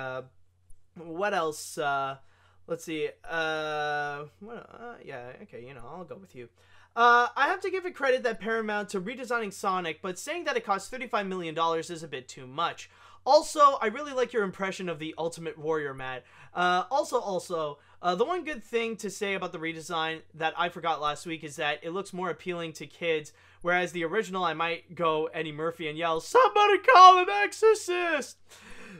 what else, let's see, yeah, okay, you know, I'll go with you. I have to give it credit that Paramount to redesigning Sonic, but saying that it cost $35 million is a bit too much. Also, I really like your impression of the Ultimate Warrior, Matt. Also, the one good thing to say about the redesign that I forgot last week is that it looks more appealing to kids, whereas the original, I might go Eddie Murphy and yell, "Somebody call an exorcist!"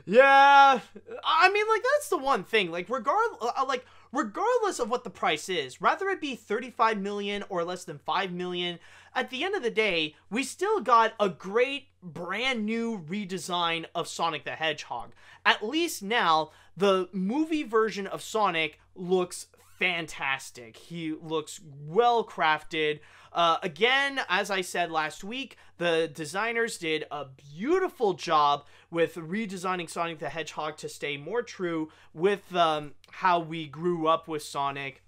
Yeah, I mean, like, that's the one thing. Like, regardless of what the price is, rather it be $35 million or less than $5 million, at the end of the day, we still got a great brand new redesign of Sonic the Hedgehog. At least now, the movie version of Sonic looks fantastic. He looks well crafted. Again, as I said last week, the designers did a beautiful job with redesigning Sonic the Hedgehog to stay more true with how we grew up with Sonic.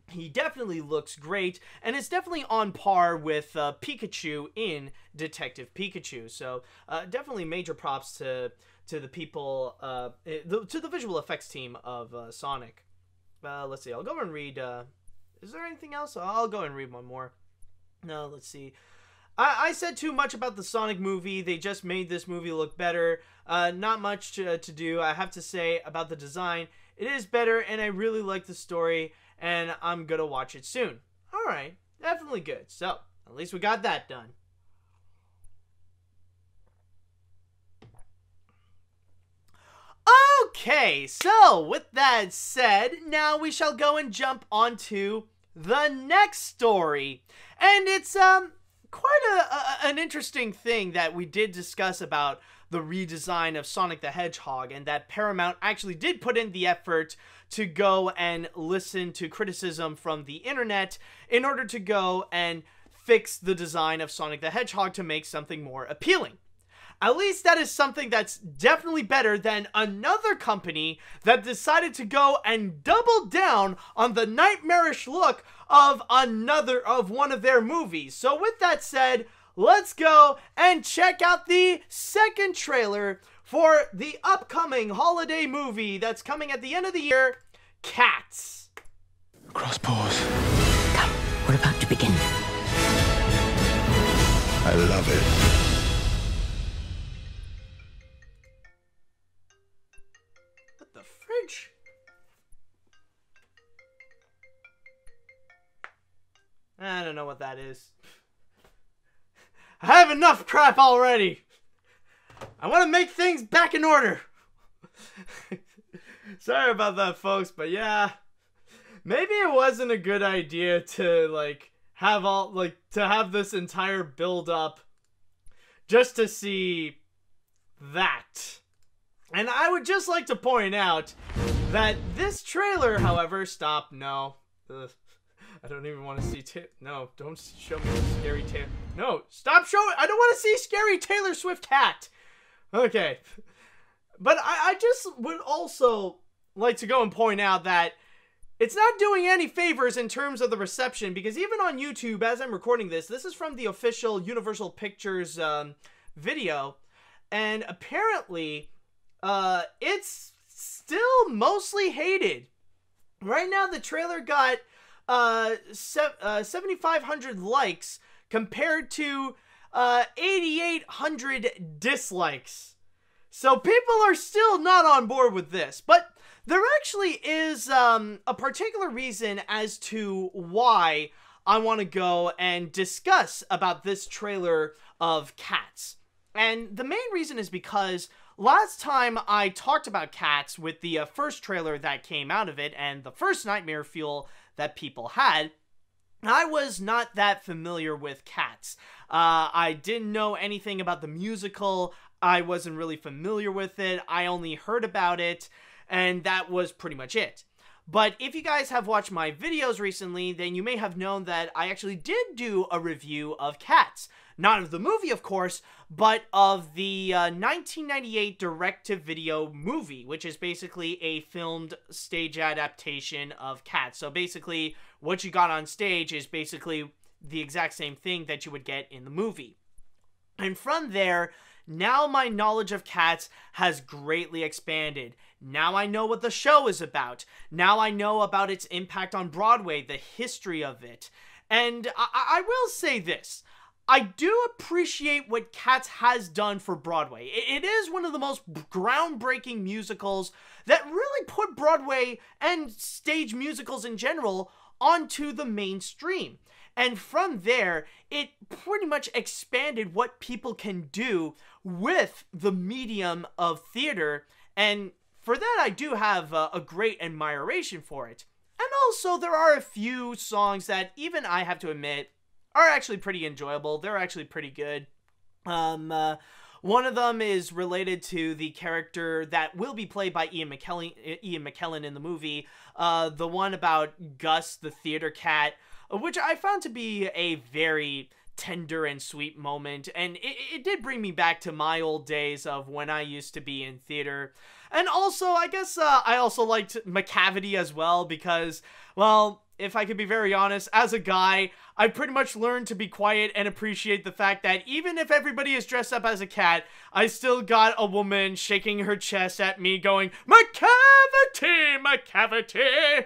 He definitely looks great, and it's definitely on par with Pikachu in Detective Pikachu. So definitely major props to the people, to the visual effects team of Sonic. Let's see, I'll go and read, is there anything else? I'll go and read one more. No, let's see. I said too much about the Sonic movie. They just made this movie look better. Not much to do, I have to say, about the design. It is better, and I really like the story, and I'm gonna watch it soon. Alright, definitely good. So, at least we got that done. Okay, so with that said, now we shall go and jump onto the next story. And it's quite an interesting thing that we did discuss about the redesign of Sonic the Hedgehog, and that Paramount actually did put in the effort to go and listen to criticism from the internet in order to go and fix the design of Sonic the Hedgehog to make something more appealing. At least that is something that's definitely better than another company that decided to go and double down on the nightmarish look of one of their movies. So with that said, let's go and check out the second trailer for the upcoming holiday movie that's coming at the end of the year, Cats. Cross paws. Come, we're about to begin. I love it. What the fridge? I don't know what that is. I have enough crap already. I want to make things back in order. Sorry about that, folks, but yeah, maybe it wasn't a good idea to have this entire build up just to see that. And I would just like to point out that this trailer, however, stop, no. Ugh. I don't even want to see no, don't show me the scary Taylor. No, stop showing. I don't want to see scary Taylor Swift hat. Okay. But I just would also like to go and point out that it's not doing any favors in terms of the reception, because even on YouTube, as I'm recording this is from the official Universal Pictures video, and apparently it's still mostly hated. Right now, the trailer got 7,500 likes compared to 8,800 dislikes. So people are still not on board with this. But there actually is a particular reason as to why I want to go and discuss about this trailer of Cats. And the main reason is because last time I talked about Cats with the first trailer that came out of it and the first nightmare fuel that people had, I was not that familiar with Cats. I didn't know anything about the musical. I wasn't really familiar with it. I only heard about it, and that was pretty much it. But if you guys have watched my videos recently, then you may have known that I actually did do a review of Cats. Not of the movie, of course, but of the 1998 direct-to-video movie, which is basically a filmed stage adaptation of Cats. So basically, what you got on stage is basically the exact same thing that you would get in the movie. And from there, now my knowledge of Cats has greatly expanded. Now I know what the show is about. Now I know about its impact on Broadway, the history of it. And I will say this. I do appreciate what Cats has done for Broadway. It is one of the most groundbreaking musicals that really put Broadway and stage musicals in general onto the mainstream. And from there, it pretty much expanded what people can do with the medium of theater. And for that, I do have a great admiration for it. And also, there are a few songs that even I have to admit are actually pretty enjoyable. They're actually pretty good. One of them is related to the character that will be played by Ian McKellen in the movie. The one about Gus, the theater cat, which I found to be a very tender and sweet moment. And it did bring me back to my old days of when I used to be in theater. And also, I guess I also liked McCavity as well because, well, if I could be very honest, as a guy, I pretty much learned to be quiet and appreciate the fact that even if everybody is dressed up as a cat, I still got a woman shaking her chest at me going, McCavity, McCavity.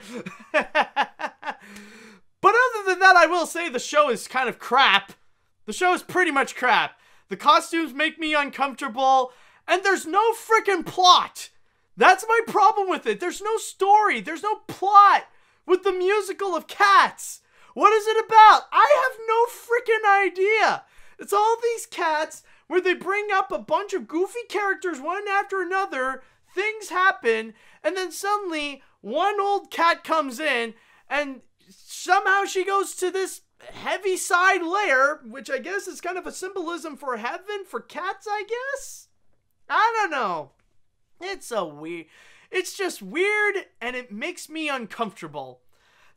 But other than that, I will say the show is kind of crap. The show is pretty much crap. The costumes make me uncomfortable, and there's no freaking plot. That's my problem with it. There's no story. There's no plot with the musical of Cats. What is it about? I have no freaking idea. It's all these cats where they bring up a bunch of goofy characters one after another, things happen, and then suddenly one old cat comes in and somehow she goes to this heavy side layer, which I guess is kind of a symbolism for heaven for cats, I guess? I don't know. It's just weird, and it makes me uncomfortable.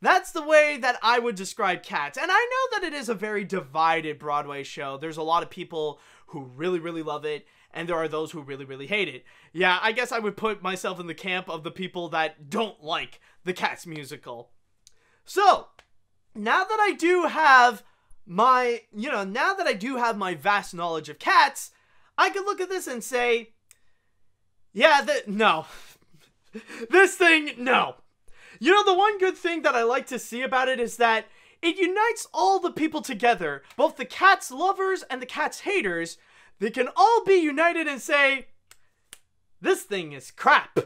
That's the way that I would describe Cats. And I know that it is a very divided Broadway show. There's a lot of people who really, really love it, and there are those who really, really hate it. Yeah, I guess I would put myself in the camp of the people that don't like the Cats musical. So, now that I do have my, vast knowledge of Cats, I could look at this and say, yeah, no. This thing, no. You know, the one good thing that I like to see about it is that it unites all the people together, both the Cats lovers and the Cats haters. They can all be united and say, this thing is crap.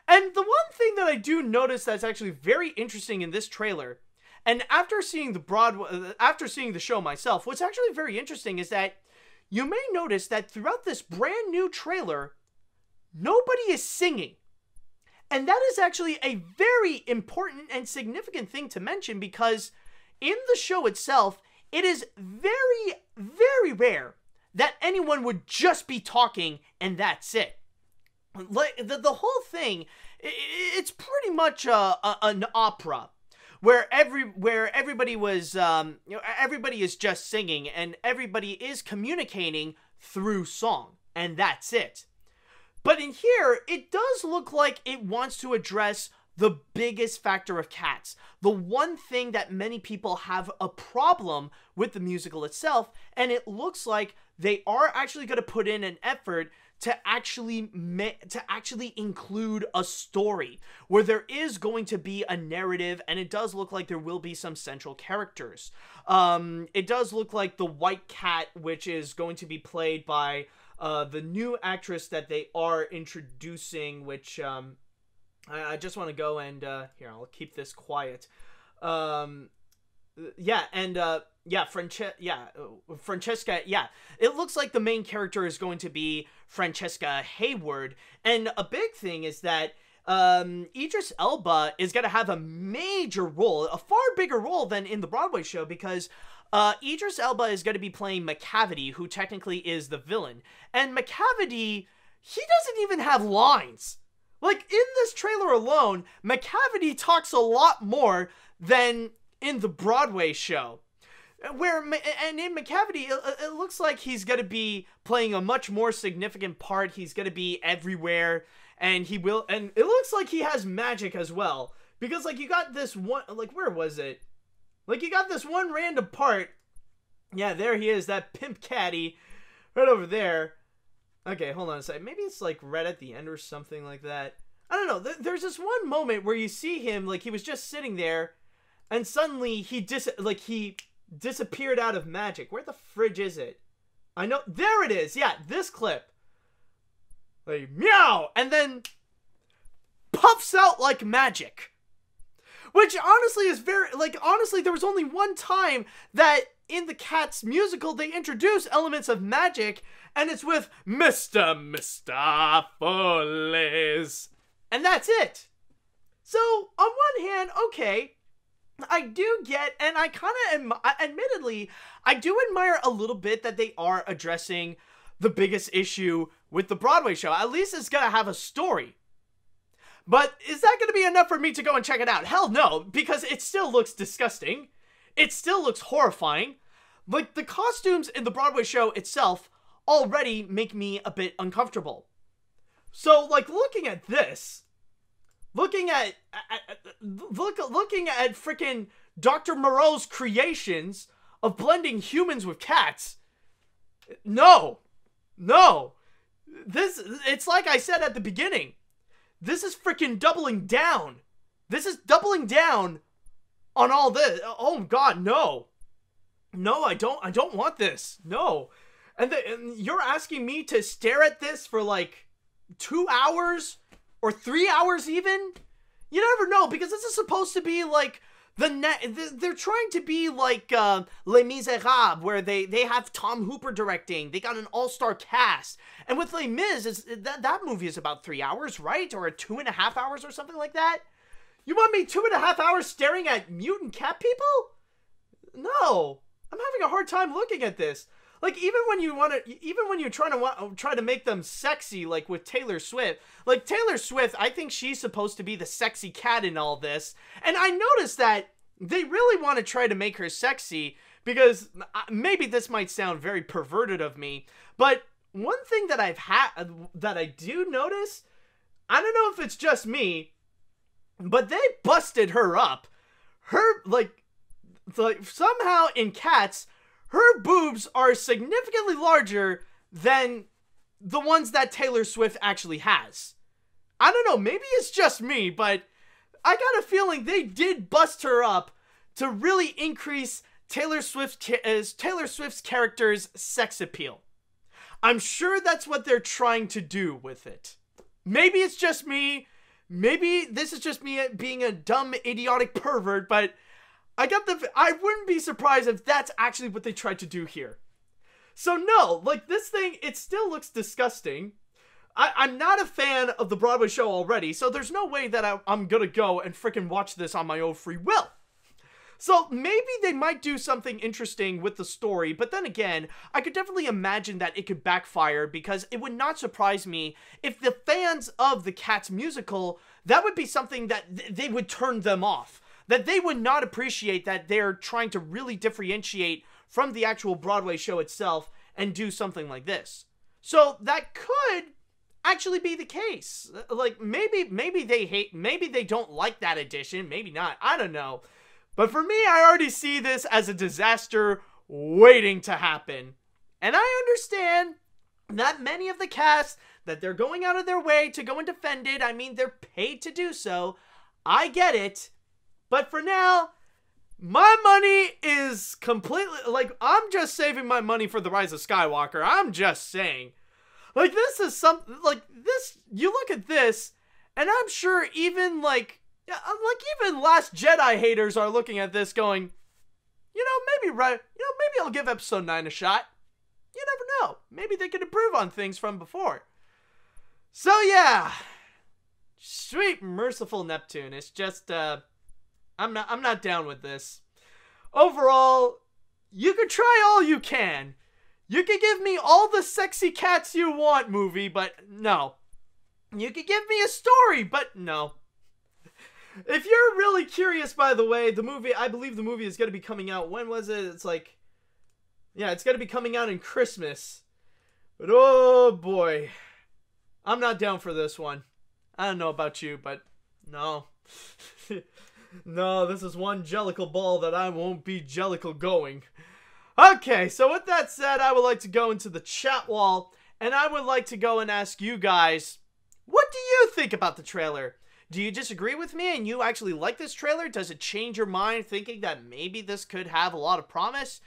And the one thing that I do notice that's actually very interesting in this trailer, and after seeing the show myself, what's actually very interesting is that you may notice that throughout this brand new trailer, nobody is singing. And that is actually a very important and significant thing to mention because in the show itself, it is very, very rare that anyone would just be talking and that's it. Like the whole thing, it's pretty much an opera where everybody was everybody is just singing and everybody is communicating through song and that's it. But in here, it does look like it wants to address the biggest factor of Cats. The one thing that many people have a problem with the musical itself, and it looks like they are actually going to put in an effort to actually include a story where there is going to be a narrative, and it does look like there will be some central characters. It does look like the white cat, which is going to be played by the new actress that they are introducing, which I just want to go and here, I'll keep this quiet. Francesca, it looks like the main character is going to be Francesca Hayward, and a big thing is that Idris Elba is going to have a major role, a far bigger role than in the Broadway show, because Idris Elba is going to be playing McCavity, who technically is the villain, and McCavity, he doesn't even have lines. Like, in this trailer alone, McCavity talks a lot more than in the Broadway show. And in McCavity, it looks like he's going to be playing a much more significant part. He's going to be everywhere, and and it looks like he has magic as well. Because, like, you got this one, like, where was it? Like, you got this one random part. Yeah, there he is, that pimp caddy, right over there. Okay, hold on a second. Maybe it's, like, right at the end or something like that. I don't know. There's this one moment where you see him, like, he was just sitting there, and suddenly he disappeared out of magic. Where the fridge is it? I know. There it is. Yeah, this clip. Like, meow! And then puffs out like magic. Which honestly is very, like, honestly, there was only one time that in the Cats musical they introduce elements of magic, and it's with Mr. Mistopheles. And that's it. So, on one hand, okay, I do get, and I kind of, admittedly, I do admire a little bit that they are addressing the biggest issue with the Broadway show. At least it's going to have a story. But is that going to be enough for me to go and check it out? Hell no, because it still looks disgusting. It still looks horrifying. Like, the costumes in the Broadway show itself already make me a bit uncomfortable. So, like, looking at this, looking at freaking Dr. Moreau's creations of blending humans with cats, no. It's like I said at the beginning. This is freaking doubling down. This is doubling down on all this. Oh God, no. No, I don't want this. No. And you're asking me to stare at this for like 2 hours or 3 hours even? You never know, because this is supposed to be like they're trying to be like Les Miserables, where they have Tom Hooper directing. They got an all-star cast. And with Les Mis, that movie is about 3 hours, right? Or 2.5 hours or something like that? You want me 2.5 hours staring at mutant cat people? No. I'm having a hard time looking at this. Like, even when you're try to make them sexy, like with Taylor Swift. Like, Taylor Swift, I think she's supposed to be the sexy cat in all this. And I noticed that they really want to try to make her sexy, because maybe this might sound very perverted of me, but one thing that that I do notice, I don't know if it's just me, but they busted her up. Her, like somehow in Cats, her boobs are significantly larger than the ones that Taylor Swift actually has. I don't know, maybe it's just me, but I got a feeling they did bust her up to really increase Taylor Swift's character's sex appeal. I'm sure that's what they're trying to do with it. Maybe it's just me. Maybe this is just me being a dumb, idiotic pervert, but I wouldn't be surprised if that's actually what they tried to do here. So no, like, this thing, it still looks disgusting. I'm not a fan of the Broadway show already, so there's no way that I'm gonna go and freaking watch this on my own free will. So maybe they might do something interesting with the story, but then again, I could definitely imagine that it could backfire, because it would not surprise me if the fans of the Cats musical, that would be something that they would turn them off. That they would not appreciate that they're trying to really differentiate from the actual Broadway show itself and do something like this. So that could actually be the case. Like, maybe they don't like that edition, maybe not, I don't know. But for me, I already see this as a disaster waiting to happen. And I understand that many of the cast, that they're going out of their way to go and defend it. I mean, they're paid to do so. I get it. But for now, my money is completely, like, I'm just saving my money for The Rise of Skywalker. I'm just saying. Like, this is something, like, this, you look at this, and I'm sure even, even Last Jedi haters are looking at this going, maybe I'll give Episode 9 a shot. You never know. Maybe they could improve on things from before. So, yeah. Sweet, merciful Neptune. It's just, I'm not down with this. Overall, you could try all you can. You could give me all the sexy cats you want movie, but no. You could give me a story, but no. If you're really curious, by the way, I believe the movie is going to be coming out. When was it? It's like, yeah, it's going to be coming out in Christmas. But oh boy, I'm not down for this one. I don't know about you, but no. No, this is one jellicle ball that I won't be jellicle going. Okay, so with that said, I would like to go into the chat wall, and I would like to go and ask you guys, what do you think about the trailer? Do you disagree with me and you actually like this trailer? Does it change your mind thinking that maybe this could have a lot of promise?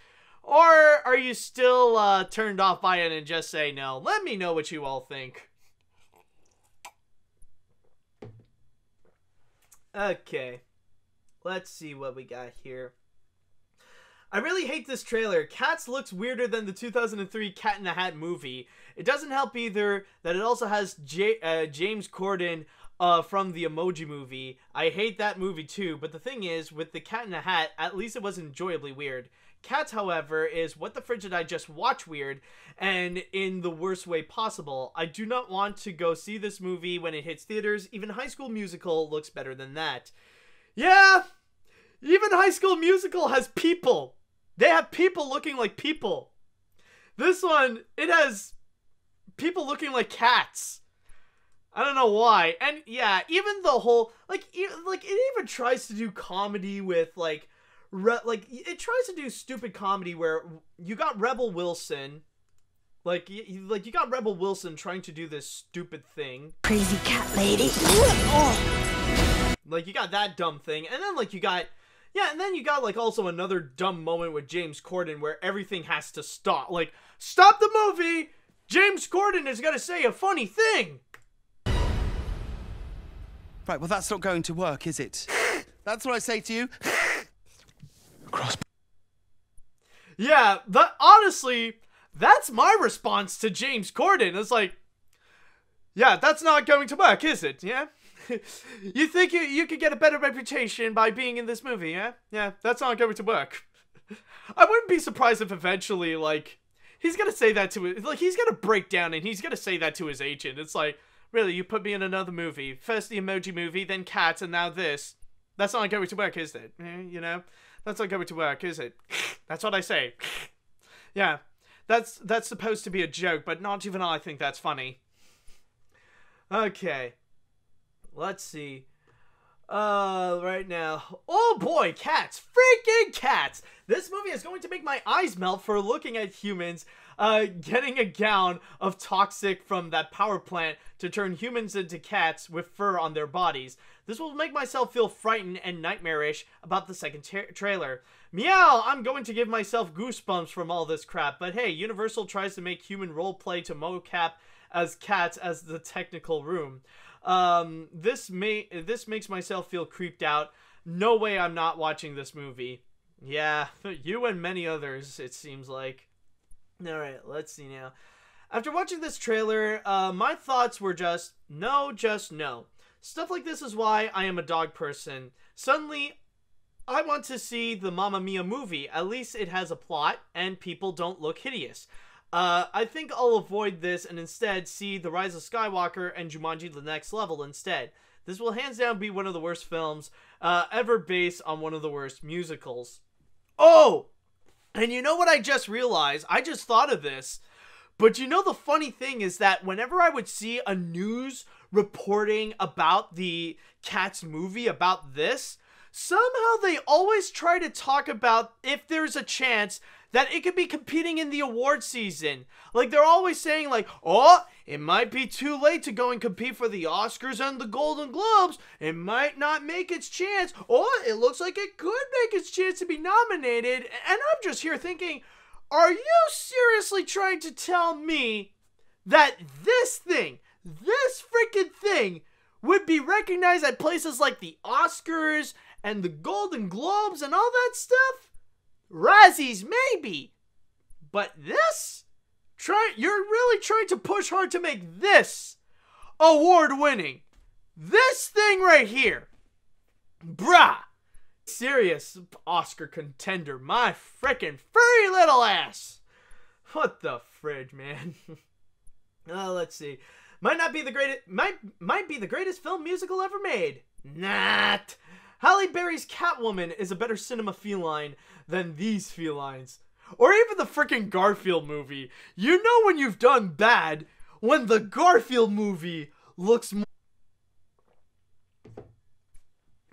Or are you still turned off by it and just say no? Let me know what you all think. Okay, let's see what we got here. I really hate this trailer. Cats looks weirder than the 2003 Cat in the Hat movie. It doesn't help either that it also has James Corden from the Emoji Movie. I hate that movie too, but the thing is, with the Cat in the Hat, at least it was enjoyably weird. Cats, however, is what the fridge did I just watch weird, and in the worst way possible. I do not want to go see this movie when it hits theaters. Even High School Musical looks better than that. Yeah, even High School Musical has people. They have people looking like people. This one, it has people looking like cats. I don't know why. And yeah, even the whole, it even tries to do comedy with, it tries to do stupid comedy where you got Rebel Wilson. You got Rebel Wilson trying to do this stupid thing. Crazy cat lady. Like, you got that dumb thing. And then, you got... Yeah, and then you got, also another dumb moment with James Corden where everything has to stop. Stop the movie! James Corden is gonna say a funny thing! Right, well, that's not going to work, is it? That's what I say to you. Yeah, honestly, that's my response to James Corden. It's like, yeah, that's not going to work, is it? Yeah? You think you could get a better reputation by being in this movie, yeah? Yeah, that's not going to work. I wouldn't be surprised if eventually, he's gonna say that to his, he's gonna break down and he's gonna say that to his agent. It's like, really, you put me in another movie. First the Emoji Movie, then Cats, and now this. That's not going to work, is it? You know? That's not going to work, is it? That's what I say. Yeah, that's supposed to be a joke, but not even I think that's funny. Okay. Let's see. Right now. Oh boy, cats. Freaking cats. This movie is going to make my eyes melt for looking at humans getting a gown of toxic from that power plant to turn humans into cats with fur on their bodies. This will make myself feel frightened and nightmarish about the second trailer. Meow, I'm going to give myself goosebumps from all this crap, but hey, Universal tries to make human roleplay to mocap as cats as the technical room. This makes myself feel creeped out. No way I'm not watching this movie. Yeah, you and many others, it seems like. Alright, let's see now. After watching this trailer, my thoughts were just no. Stuff like this is why I am a dog person. Suddenly, I want to see the Mamma Mia movie. At least it has a plot, and people don't look hideous. I think I'll avoid this and instead see The Rise of Skywalker and Jumanji: The Next Level instead. This will hands down be one of the worst films ever based on one of the worst musicals. Oh! And you know what I just realized? I just thought of this. But you know the funny thing is that whenever I would see a news reporting about the Cats movie, about this, somehow they always try to talk about if there's a chance that it could be competing in the award season. Like, they're always saying, like, oh, it might be too late to go and compete for the Oscars and the Golden Globes. It might not make its chance. Or it looks like it could make its chance to be nominated. And I'm just here thinking, are you seriously trying to tell me that this freaking thing, would be recognized at places like the Oscars and the Golden Globes and all that stuff? Razzies, maybe. But this? You're really trying to push hard to make this award-winning. This thing right here. Bruh. Serious Oscar contender. My frickin' furry little ass. What the fridge, man? Let's see. Might be the greatest film musical ever made. Not. Halle Berry's Catwoman is a better cinema feline than these felines. Or even the frickin' Garfield movie. You know when you've done bad when the Garfield movie looks more.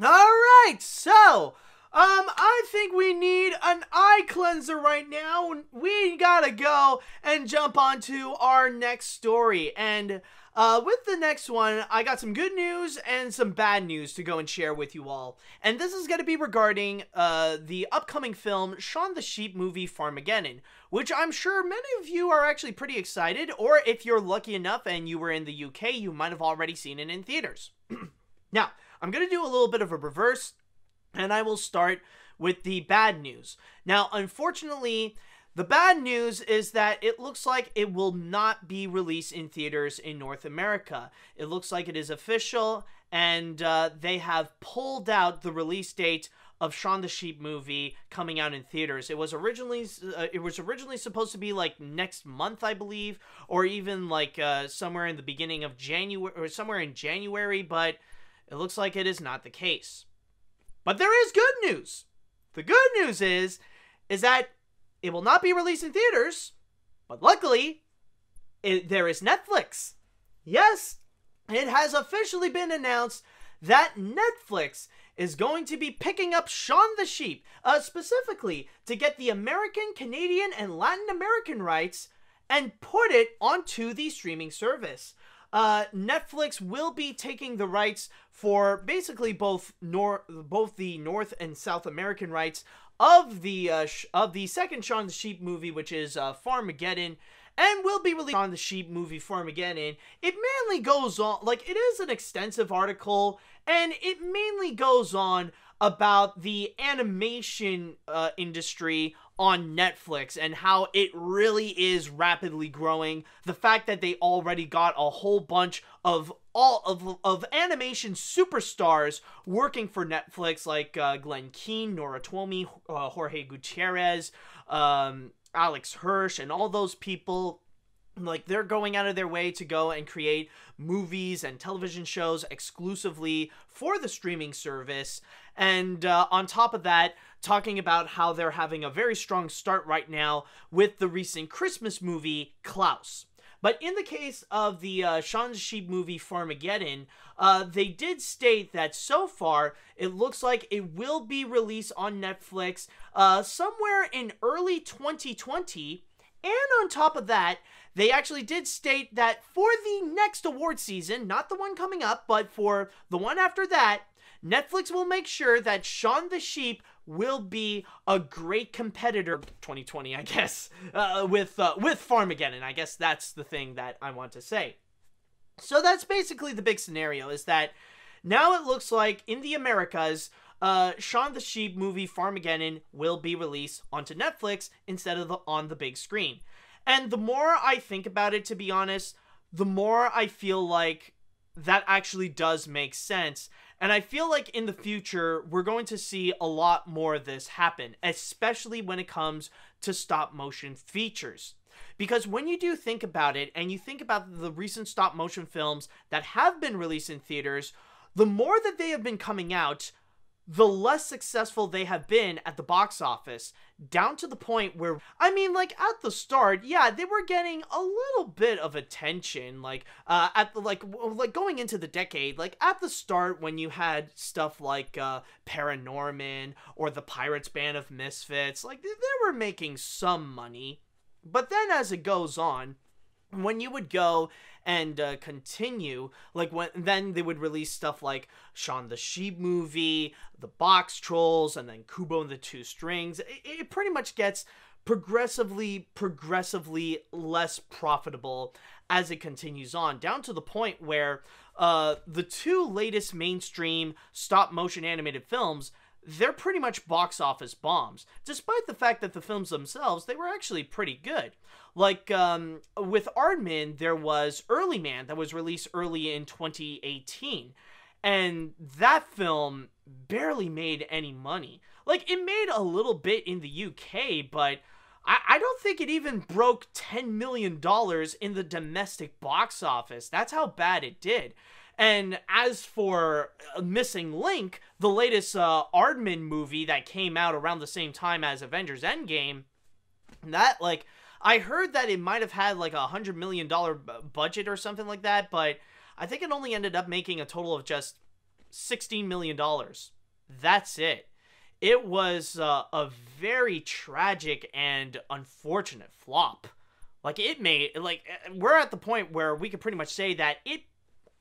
Alright, so I think we need an eye cleanser right now. We gotta go and jump onto our next story. And with the next one, I got some good news and some bad news to go and share with you all. And this is going to be regarding the upcoming film Shaun the Sheep Movie Farmageddon, which I'm sure many of you are actually pretty excited, or if you're lucky enough and you were in the UK, you might have already seen it in theaters. Now, I'm going to do a little bit of a reverse, and I will start with the bad news. Now, unfortunately, the bad news is that it looks like it will not be released in theaters in North America. It looks like it is official, and they have pulled out the release date of Shaun the Sheep Movie coming out in theaters. It was originally supposed to be like next month, I believe, or even like somewhere in the beginning of January, or somewhere in January, but it looks like it is not the case. But there is good news. The good news is that it will not be released in theaters, but luckily, there is Netflix. Yes, it has officially been announced that Netflix is going to be picking up Shaun the Sheep, specifically to get the American, Canadian, and Latin American rights and put it onto the streaming service. Netflix will be taking the rights for basically both the North and South American rights of the second Shaun the Sheep movie, which is Farmageddon, and will be released on the Sheep movie Farmageddon. It mainly goes on, like, it is an extensive article, and it mainly goes on about the animation industry on Netflix and how it really is rapidly growing. The fact that they already got a whole bunch of animation superstars working for Netflix, like Glenn Keane, Nora Twomey, Jorge Gutierrez, Alex Hirsch, and all those people. Like, they're going out of their way to go and create movies and television shows exclusively for the streaming service. And on top of that, talking about how they're having a very strong start right now with the recent Christmas movie, Klaus. But in the case of the Shaun the Sheep movie Farmageddon, they did state that so far, it looks like it will be released on Netflix somewhere in early 2020. And on top of that, they actually did state that for the next award season, not the one coming up, but for the one after that, Netflix will make sure that Shaun the Sheep will be a great competitor 2020, I guess, with Farmageddon. I guess that's the thing that I want to say. So that's basically the big scenario, is that now it looks like in the Americas, Shaun the Sheep movie Farmageddon will be released onto Netflix instead of on the big screen. And the more I think about it, to be honest, the more I feel like that actually does make sense. And I feel like in the future, we're going to see a lot more of this happen, especially when it comes to stop motion features. Because when you do think about it, and you think about the recent stop motion films that have been released in theaters, the more that they have been coming out, the less successful they have been at the box office, down to the point where, I mean, like, at the start, yeah, they were getting a little bit of attention, like, at the, like going into the decade, like, at the start, when you had stuff like, Paranorman, or the Pirates Band of Misfits, like, they were making some money, but then as it goes on, when you would go and continue, like, then they would release stuff like Shaun the Sheep Movie, The Box Trolls, and then Kubo and the Two Strings. It pretty much gets progressively less profitable as it continues on, down to the point where the two latest mainstream stop-motion animated films, they're pretty much box office bombs, despite the fact that the films themselves, they were actually pretty good. Like, with Aardman, there was Early Man that was released early in 2018, and that film barely made any money. Like, it made a little bit in the UK, but I don't think it even broke $10 million in the domestic box office. That's how bad it did. And as for Missing Link, the latest Aardman movie that came out around the same time as Avengers Endgame, that, like, I heard that it might have had, like, $100 million budget or something like that, but I think it only ended up making a total of just $16 million. That's it. It was a very tragic and unfortunate flop. Like, it made, like, we're at the point where we could pretty much say that it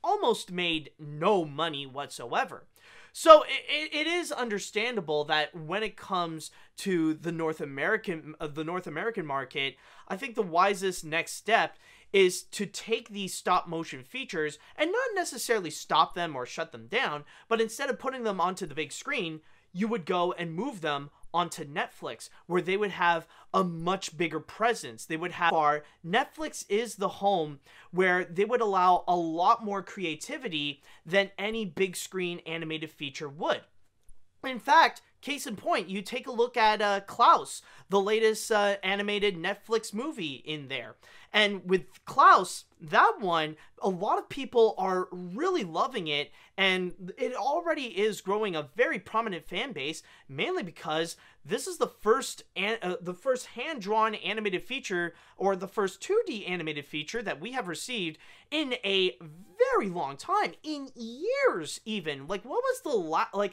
almost made no money whatsoever. So it is understandable that when it comes to the North American market, I think the wisest next step is to take these stop motion features and not necessarily stop them or shut them down, but instead of putting them onto the big screen, you would go and move them onto Netflix, where they would have a much bigger presence. They would have, Netflix is the home where they would allow a lot more creativity than any big screen animated feature would. In fact, case in point, you take a look at Klaus, the latest animated Netflix movie in there. And with Klaus, that one, a lot of people are really loving it, and it already is growing a very prominent fan base, mainly because this is the first hand-drawn animated feature, or the first 2D animated feature that we have received in a very long time, in years even. Like, what was the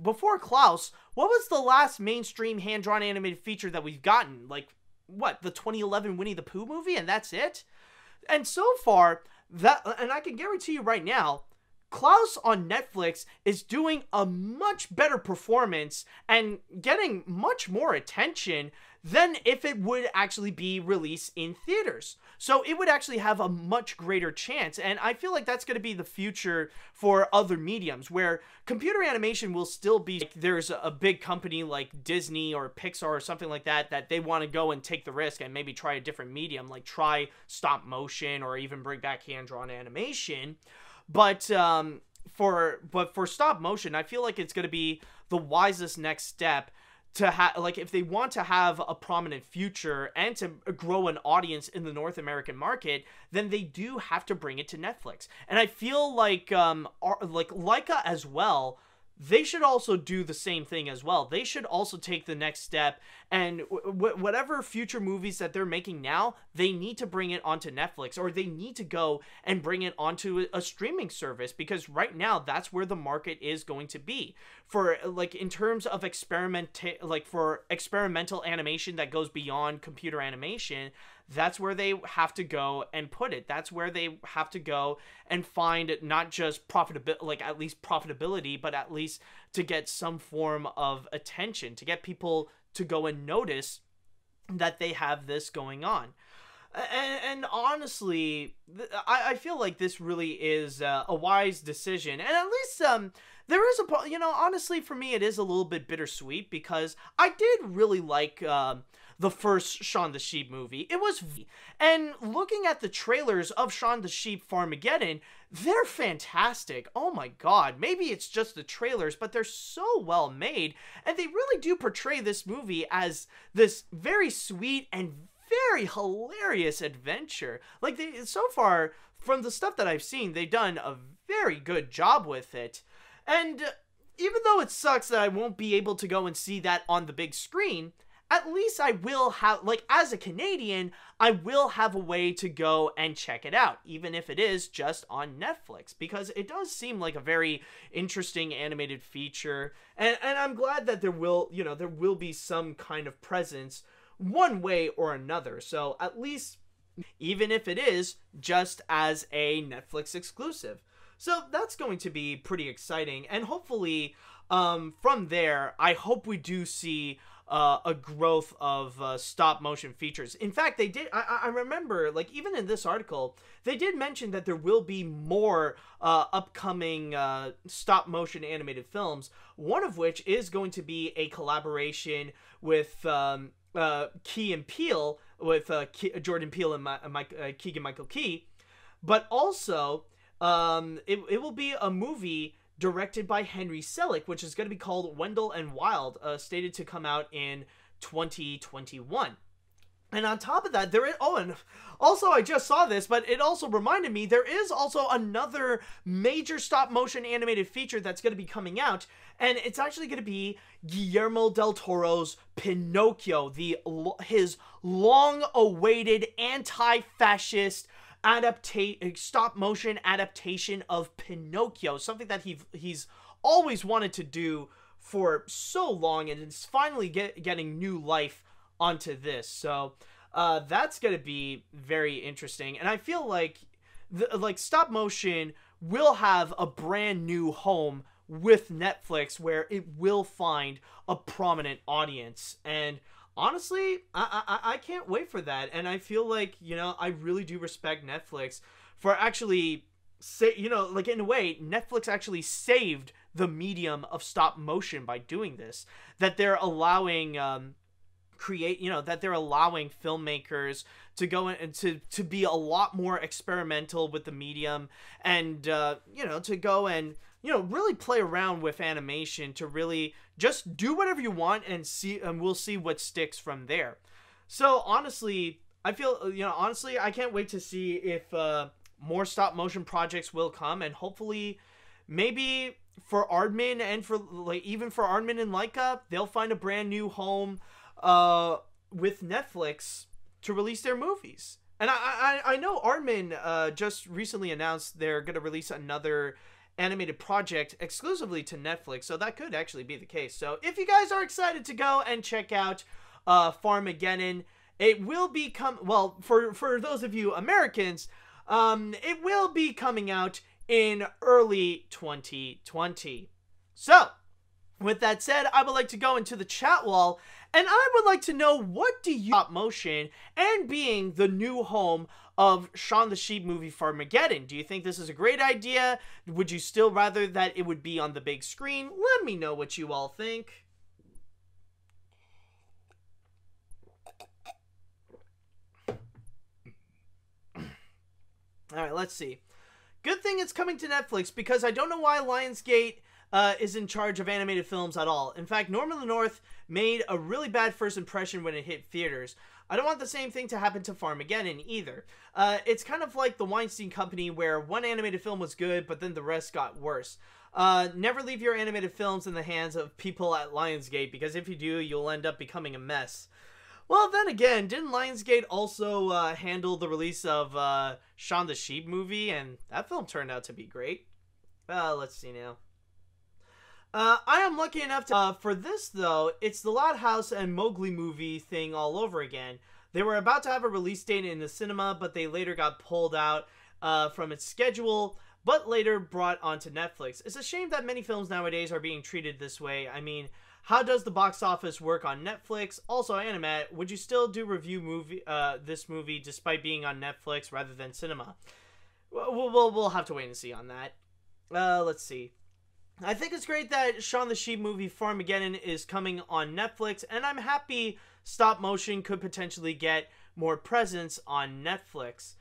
before Klaus, what was the last mainstream hand-drawn animated feature that we've gotten? Like, what, the 2011 Winnie the Pooh movie, and that's it? And so far, and I can guarantee you right now, Klaus on Netflix is doing a much better performance and getting much more attention than if it would actually be released in theaters. So it would actually have a much greater chance, and I feel like that's going to be the future for other mediums, where computer animation will still be, like, there's a big company like Disney or Pixar or something like that, that they want to go and take the risk and maybe try a different medium, like try stop motion or even bring back hand-drawn animation. But for stop motion, I feel like it's going to be the wisest next step to have, like, if they want to have a prominent future and to grow an audience in the North American market, then they do have to bring it to Netflix. And I feel like Laika as well, they should also do the same thing as well. They should also take the next step, and whatever future movies that they're making now, they need to bring it onto Netflix, or they need to go and bring it onto a streaming service, because right now that's where the market is going to be for, like, in terms of for experimental animation that goes beyond computer animation. That's where they have to go and put it. That's where they have to go and find not just profitability, but at least to get some form of attention, to get people to go and notice that they have this going on. And honestly, I feel like this really is a wise decision. And at least there is honestly, for me, it is a little bit bittersweet, because I did really like the first Shaun the Sheep movie. It was, and looking at the trailers of Shaun the Sheep Farmageddon, they're fantastic. Oh my god, maybe it's just the trailers, but they're so well made, and they really do portray this movie as this very sweet and very hilarious adventure. Like, so far, from the stuff that I've seen, they've done a very good job with it. And even though it sucks that I won't be able to go and see that on the big screen, at least I will have, like, as a Canadian, I will have a way to go and check it out, even if it is just on Netflix, because it does seem like a very interesting animated feature, and I'm glad that there will, you know, there will be some kind of presence one way or another, so at least, even if it is just as a Netflix exclusive. So that's going to be pretty exciting, and hopefully, from there, I hope we do see a growth of stop motion features. In fact, they did, I remember, like, even in this article, they did mention that there will be more upcoming stop motion animated films, one of which is going to be a collaboration with Key and Peele, with Jordan Peele and Keegan-Michael Key, but also it will be a movie directed by Henry Selick, which is going to be called Wendell and Wild, stated to come out in 2021. And on top of that, there is, oh, and also I just saw this, but it also reminded me, there is also another major stop-motion animated feature that's going to be coming out, and it's actually going to be Guillermo del Toro's Pinocchio, his long-awaited anti-fascist stop-motion adaptation of Pinocchio, something that he's always wanted to do for so long, and it's finally getting new life onto this. So that's gonna be very interesting, and I feel like stop motion will have a brand new home with Netflix, where it will find a prominent audience. And honestly, I can't wait for that, and I feel like, you know, I really do respect Netflix for actually, you know, like, in a way, Netflix actually saved the medium of stop motion by doing this, that they're allowing, that they're allowing filmmakers to go in and to be a lot more experimental with the medium, and, you know, to go and, you know, really play around with animation, to really just do whatever you want and see, and we'll see what sticks from there. So honestly, I feel, you know, honestly, I can't wait to see if more stop motion projects will come, and hopefully maybe for Aardman and for, like, even for Aardman and Laika, they'll find a brand new home with Netflix to release their movies. And I know Aardman just recently announced they're going to release another animated project exclusively to Netflix, so that could actually be the case. So if you guys are excited to go and check out Farmageddon, it will be well, for those of you Americans, it will be coming out in early 2020. So with that said, I would like to go into the chat wall, and I would like to know, what do you stop motion and being the new home of Shaun the Sheep Movie Farmageddon? Do you think this is a great idea? Would you still rather that it would be on the big screen? Let me know what you all think. Alright, let's see. Good thing it's coming to Netflix, because I don't know why Lionsgate is in charge of animated films at all. In fact, Norman the North made a really bad first impression when it hit theaters. I don't want the same thing to happen to Farmageddon either. It's kind of like the Weinstein Company, where one animated film was good, but then the rest got worse. Never leave your animated films in the hands of people at Lionsgate, because if you do, you'll end up becoming a mess. Well, then again, didn't Lionsgate also handle the release of Shaun the Sheep Movie, and that film turned out to be great? Let's see now. I am lucky enough to, for this though, it's the Loud House and Mowgli movie thing all over again. They were about to have a release date in the cinema, but they later got pulled out from its schedule, but later brought onto Netflix. It's a shame that many films nowadays are being treated this way. I mean, how does the box office work on Netflix? Also, AniMat, would you still do this movie despite being on Netflix rather than cinema? We'll have to wait and see on that. Let's see. I think it's great that Shaun the Sheep Movie Farmageddon is coming on Netflix, and I'm happy stop motion could potentially get more presence on Netflix.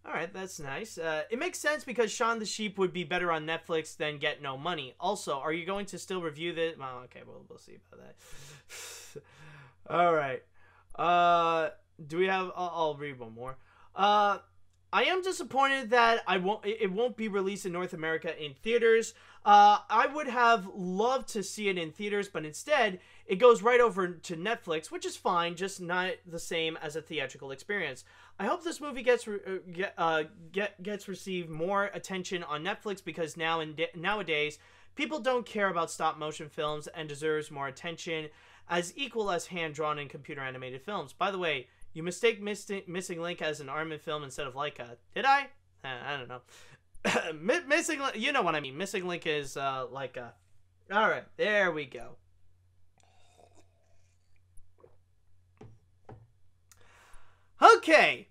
Alright, that's nice. It makes sense, because Shaun the Sheep would be better on Netflix than get no money. Also, are you going to still review this? Well, okay, we'll see about that. Alright. Do we have... I'll read one more. I am disappointed that it won't be released in North America in theaters. I would have loved to see it in theaters, but instead it goes right over to Netflix, which is fine, just not the same as a theatrical experience. I hope this movie gets received more attention on Netflix, because nowadays people don't care about stop motion films and deserves more attention as equal as hand-drawn and computer-animated films. By the way, you mistake Missing Link as an Armin film instead of Leica. Did I? I don't know. Missing Link, you know what I mean. Missing Link is Leica. Alright, there we go. Okay,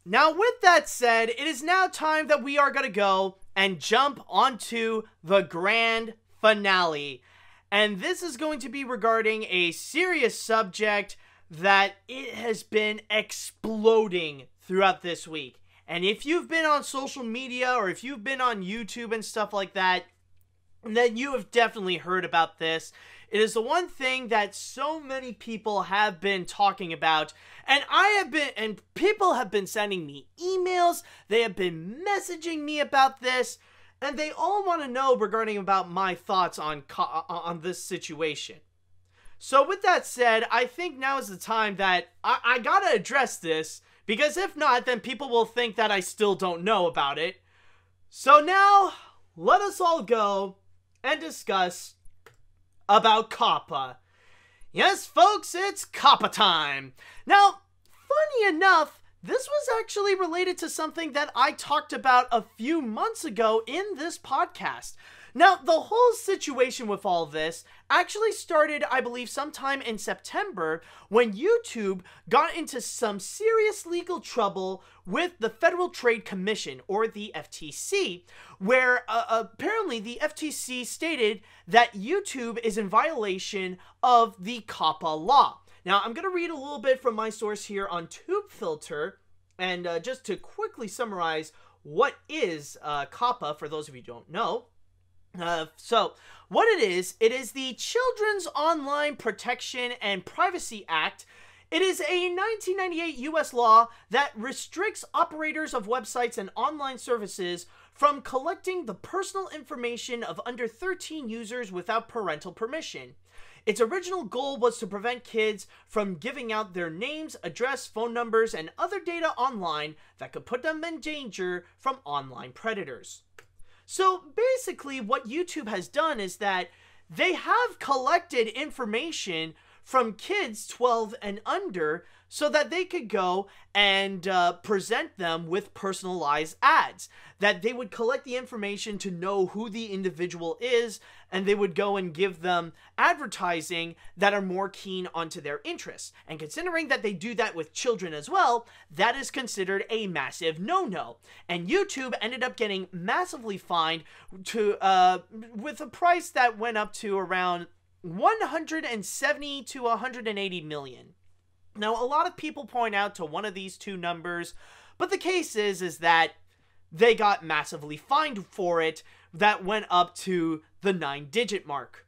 now with that said, it is now time that we are going to go and jump onto the grand finale. And this is going to be regarding a serious subject that it has been exploding throughout this week. And if you've been on social media or if you've been on YouTube and stuff like that, then you have definitely heard about this. It is the one thing that so many people have been talking about, and people have been sending me emails, they have been messaging me about this, and they all want to know regarding about my thoughts on this situation. So with that said, I think now is the time that I gotta address this, because if not, then people will think that I still don't know about it. So now, let us all go and discuss about COPPA. Yes, folks, it's COPPA time. Now, funny enough, this was actually related to something that I talked about a few months ago in this podcast. Now, the whole situation with all this actually started, I believe, sometime in September when YouTube got into some serious legal trouble with the Federal Trade Commission, or the FTC, where apparently the FTC stated that YouTube is in violation of the COPPA law. Now, I'm going to read a little bit from my source here on TubeFilter, and just to quickly summarize what is COPPA, for those of you who don't know. So, what it is the Children's Online Protection and Privacy Act. It is a 1998 U.S. law that restricts operators of websites and online services from collecting the personal information of under 13 users without parental permission. Its original goal was to prevent kids from giving out their names, address, phone numbers, and other data online that could put them in danger from online predators. So basically what YouTube has done is that they have collected information from kids 12 and under so that they could go and present them with personalized ads. That they would collect the information to know who the individual is, and they would go and give them advertising that are more keen onto their interests. And considering that they do that with children as well, that is considered a massive no-no. And YouTube ended up getting massively fined to with a price that went up to around 170 to 180 million. Now, a lot of people point out to one of these two numbers, but the case is that they got massively fined for it. That went up to the 9-digit mark.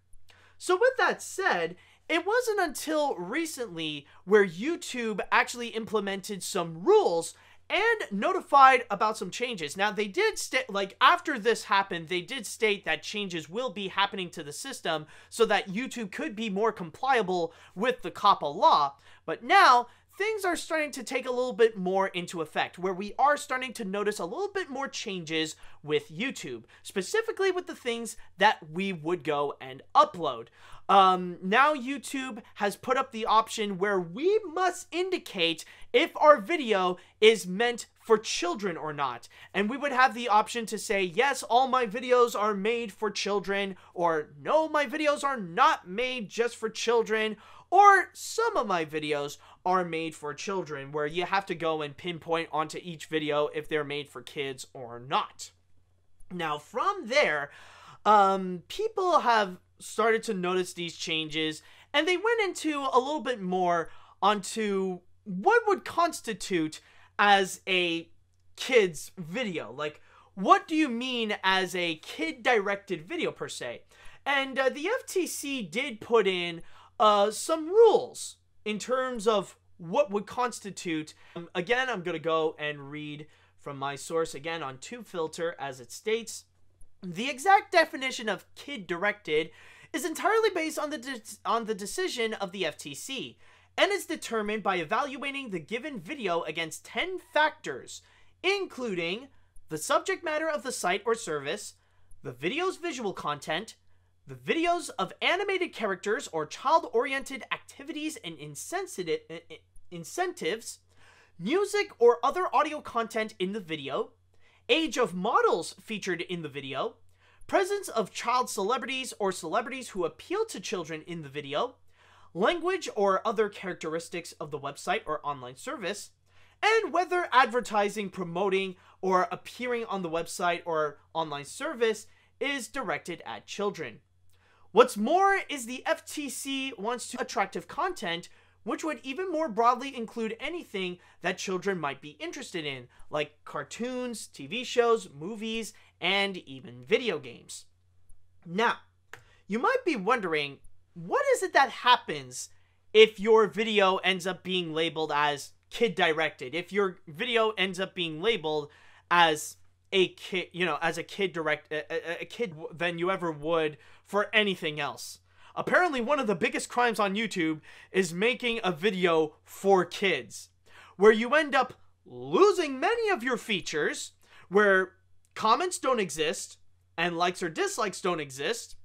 So with that said, it wasn't until recently where YouTube actually implemented some rules and notified about some changes. Now, they did state, like, after this happened, they did state that changes will be happening to the system so that YouTube could be more compliable with the COPPA law. But now, things are starting to take a little bit more into effect, where we are starting to notice a little bit more changes with YouTube, specifically with the things that we would go and upload. Now YouTube has put up the option where we must indicate if our video is meant for children or not. And we would have the option to say, yes, all my videos are made for children, or no, my videos are not made just for children, or some of my videos are made for children, where you have to go and pinpoint onto each video if they're made for kids or not. Now, from there, people have started to notice these changes, and they went into a little bit more onto what would constitute as a kid's video. Like, what do you mean as a kid-directed video, per se? And the FTC did put in some rules in terms of what would constitute. Again, I'm going to go and read From my source, again, on TubeFilter, as it states, the exact definition of kid-directed is entirely based on the decision of the FTC, and is determined by evaluating the given video against 10 factors, including the subject matter of the site or service, the video's visual content, the videos of animated characters or child-oriented activities and incentives, music or other audio content in the video, age of models featured in the video, presence of child celebrities or celebrities who appeal to children in the video, language or other characteristics of the website or online service, and whether advertising, promoting, or appearing on the website or online service is directed at children. What's more is the FTC wants to attractive content, which would even more broadly include anything that children might be interested in, like cartoons, TV shows, movies, and even video games. Now, you might be wondering, what is it that happens if your video ends up being labeled as kid-directed? If your video ends up being labeled as a kid, as a kid than you ever would for anything else. Apparently, one of the biggest crimes on YouTube is making a video for kids, where you end up losing many of your features, where comments don't exist, and likes or dislikes don't exist,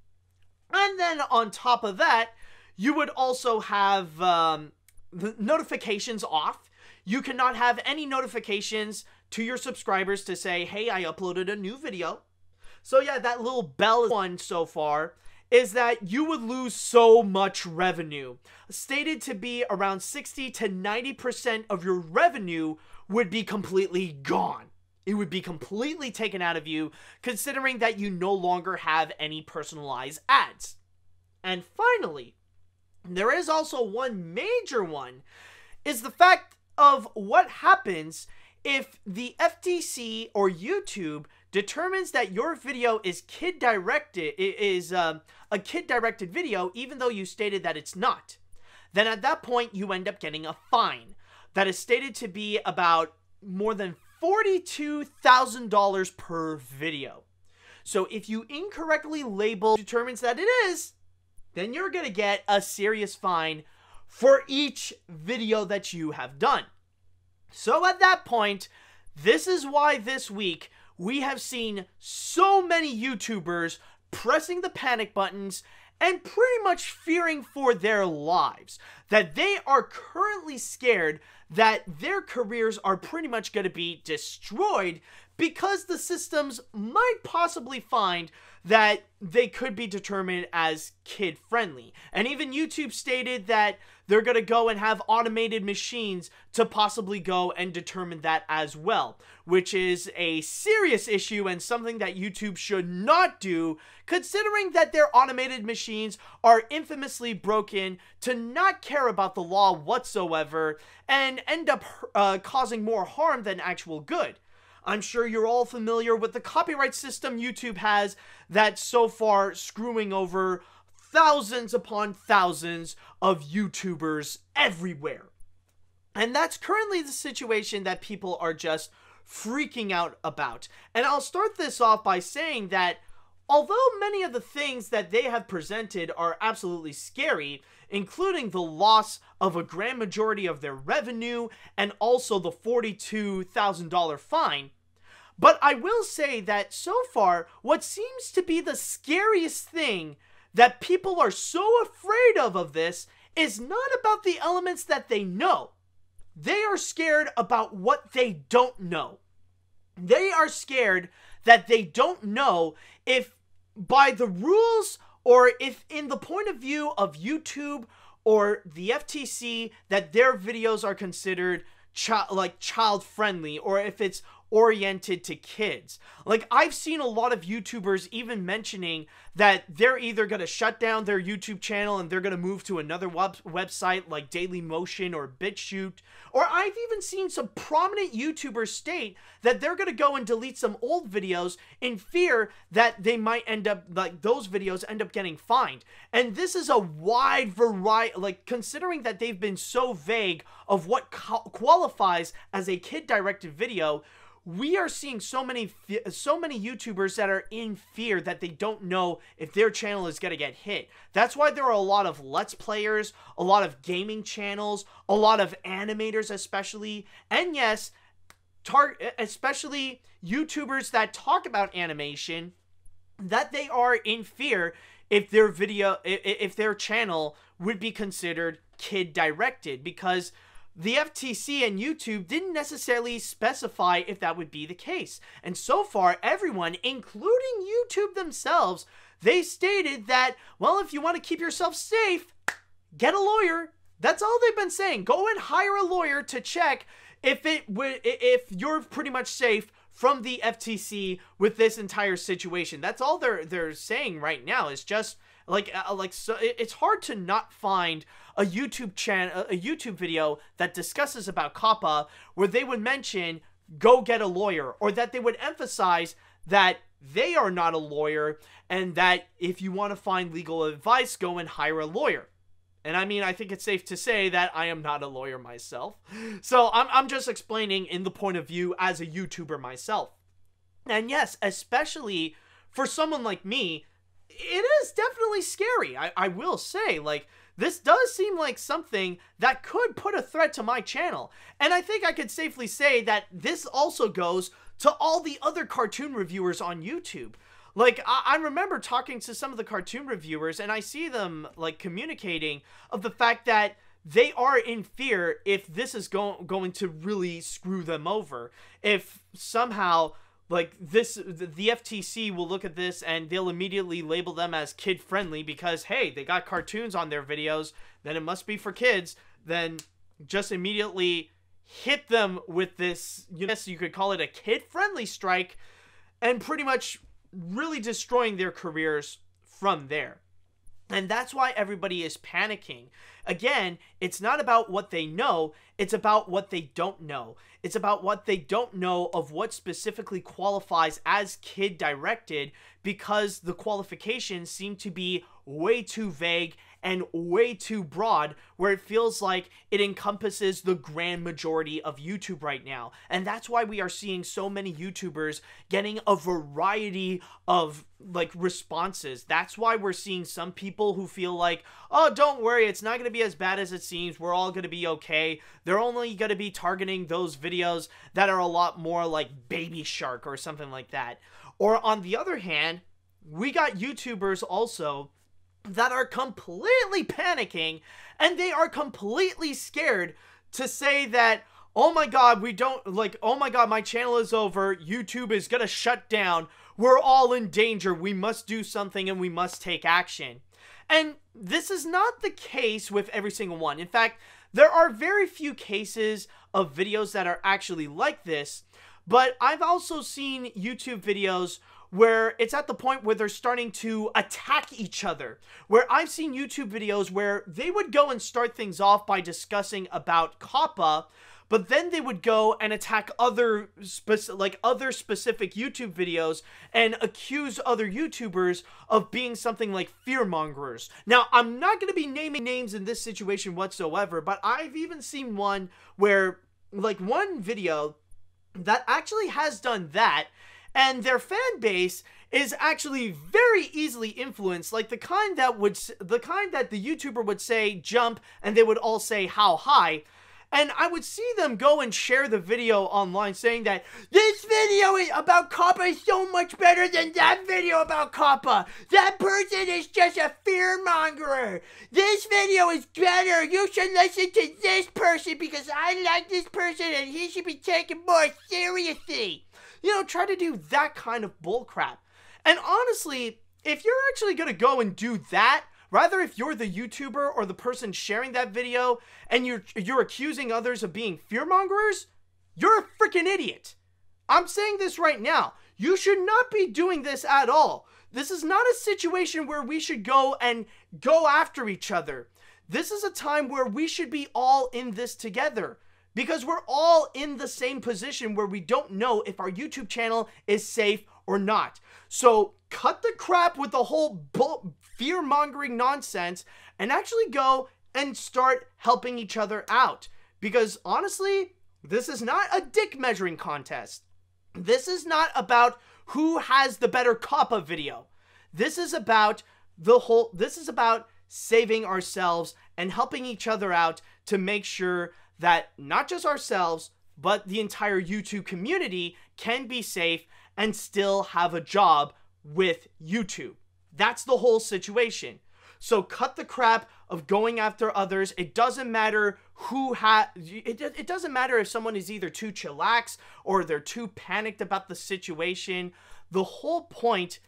and then on top of that, you would also have the notifications off. You cannot have any notifications to your subscribers to say, hey, I uploaded a new video. So yeah, that little bell one so far is that you would lose so much revenue. Stated to be around 60 to 90% of your revenue would be completely gone. It would be completely taken out of you, considering that you no longer have any personalized ads. And finally, there is also one major one, is the fact of what happens if the FTC or YouTube determines that your video is kid-directed, a kid-directed video, even though you stated that it's not. Then at that point, you end up getting a fine that is stated to be about more than $42,000 per video. So if you incorrectly label determines that it is, then you're going to get a serious fine for each video that you have done. So at that point, this is why this week we have seen so many YouTubers pressing the panic buttons and pretty much fearing for their lives, that they are currently scared that their careers are pretty much going to be destroyed because the systems might possibly find that they could be determined as kid-friendly. And even YouTube stated that they're going to go and have automated machines to possibly go and determine that as well, which is a serious issue and something that YouTube should not do, considering that their automated machines are infamously broken to not care about the law whatsoever and end up causing more harm than actual good. I'm sure you're all familiar with the copyright system YouTube has that's so far screwing over thousands upon thousands of YouTubers everywhere. And that's currently the situation that people are just freaking out about. And I'll start this off by saying that although many of the things that they have presented are absolutely scary, including the loss of a grand majority of their revenue and also the $42,000 fine, but I will say that so far, what seems to be the scariest thing that people are so afraid of this is not about the elements that they know. They are scared about what they don't know. They are scared that they don't know if by the rules or if in the point of view of YouTube or the FTC that their videos are considered child-friendly, or if it's oriented to kids. Like, I've seen a lot of YouTubers even mentioning that they're either going to shut down their YouTube channel and they're going to move to another website like Dailymotion or BitChute. Or I've even seen some prominent YouTubers state that they're going to go and delete some old videos in fear that they might end up, like, those videos end up getting fined. And this is a wide variety, like, considering that they've been so vague of what qualifies as a kid-directed video, we are seeing so many YouTubers that are in fear that they don't know if their channel is going to get hit. That's why there are a lot of Let's Players, a lot of gaming channels, a lot of animators especially, and yes, especially YouTubers that talk about animation, that they are in fear if their channel would be considered kid-directed, because the FTC and YouTube didn't necessarily specify if that would be the case. And so far, everyone, including YouTube themselves, they stated that, well, if you want to keep yourself safe, get a lawyer. That's all they've been saying. Go and hire a lawyer to check if you're pretty much safe from the FTC with this entire situation. That's all they're saying right now. Is just so it's hard to not find a YouTube video that discusses about COPPA where they would mention go get a lawyer, or that they would emphasize that they are not a lawyer and that if you want to find legal advice, go and hire a lawyer. And I mean, I think it's safe to say that I am not a lawyer myself. So I'm just explaining in the point of view as a YouTuber myself. And yes, especially for someone like me, it is definitely scary. I will say, like, this does seem like something that could put a threat to my channel. And I think I could safely say that this also goes to all the other cartoon reviewers on YouTube. Like, I remember talking to some of the cartoon reviewers, and I see them, like, communicating of the fact that they are in fear if this is going to really screw them over. If somehow, like, the FTC will look at this and they'll immediately label them as kid-friendly because, hey, they got cartoons on their videos, then it must be for kids, then just immediately hit them with this, you could call it a kid-friendly strike, and pretty much really destroying their careers from there. And that's why everybody is panicking. Again, it's not about what they know, it's about what they don't know. It's about what they don't know of what specifically qualifies as kid-directed, because the qualifications seem to be way too vague and way too broad, where it feels like it encompasses the grand majority of YouTube right now. And that's why we are seeing so many YouTubers getting a variety of, like, responses. That's why we're seeing some people who feel like, oh, don't worry, it's not going to be as bad as it seems, we're all going to be okay. They're only going to be targeting those videos that are a lot more like Baby Shark or something like that. Or on the other hand, we got YouTubers also that are completely panicking, and they are completely scared to say that, oh my god, oh my god, my channel is over, YouTube is gonna shut down, we're all in danger, we must do something and we must take action. And this is not the case with every single one. In fact, there are very few cases of videos that are actually like this, but I've also seen YouTube videos where it's at the point where they're starting to attack each other. Where I've seen YouTube videos where they would go and start things off by discussing about COPPA, but then they would go and attack other specific YouTube videos and accuse other YouTubers of being something like fearmongers. Now, I'm not going to be naming names in this situation whatsoever, but I've even seen one where, like, one video that actually has done that, and their fan base is actually very easily influenced, like the kind that the YouTuber would say jump and they would all say how high. And I would see them go and share the video online saying that this video about COPPA is so much better than that video about COPPA. That person is just a fearmonger. This video is better. You should listen to this person because I like this person and he should be taken more seriously. You know, try to do that kind of bullcrap. And honestly, if you're actually going to go and do that, rather if you're the YouTuber or the person sharing that video and you're accusing others of being fearmongers, you're a freaking idiot. I'm saying this right now. You should not be doing this at all. This is not a situation where we should go after each other. This is a time where we should be all in this together, because we're all in the same position where we don't know if our YouTube channel is safe or not. So cut the crap with the whole fear-mongering nonsense and actually go and start helping each other out. Because honestly, this is not a dick measuring contest. This is not about who has the better COPPA video. This is about this is about saving ourselves and helping each other out to make sure that not just ourselves, but the entire YouTube community can be safe and still have a job with YouTube. That's the whole situation. So cut the crap of going after others. It doesn't matter who it doesn't matter if someone is either too chillax or they're too panicked about the situation. The whole point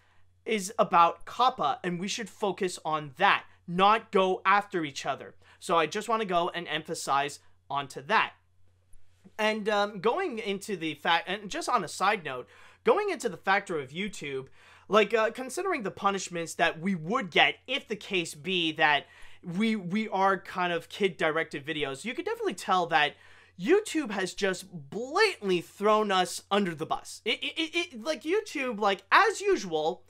is about COPPA, and we should focus on that, not go after each other. So I just want to go and emphasize onto that. And going into the fact, and just on a side note, going into the factor of YouTube, like considering the punishments that we would get if the case be that we are kind of kid-directed videos, you could definitely tell that YouTube has just blatantly thrown us under the bus. Like YouTube, like as usual,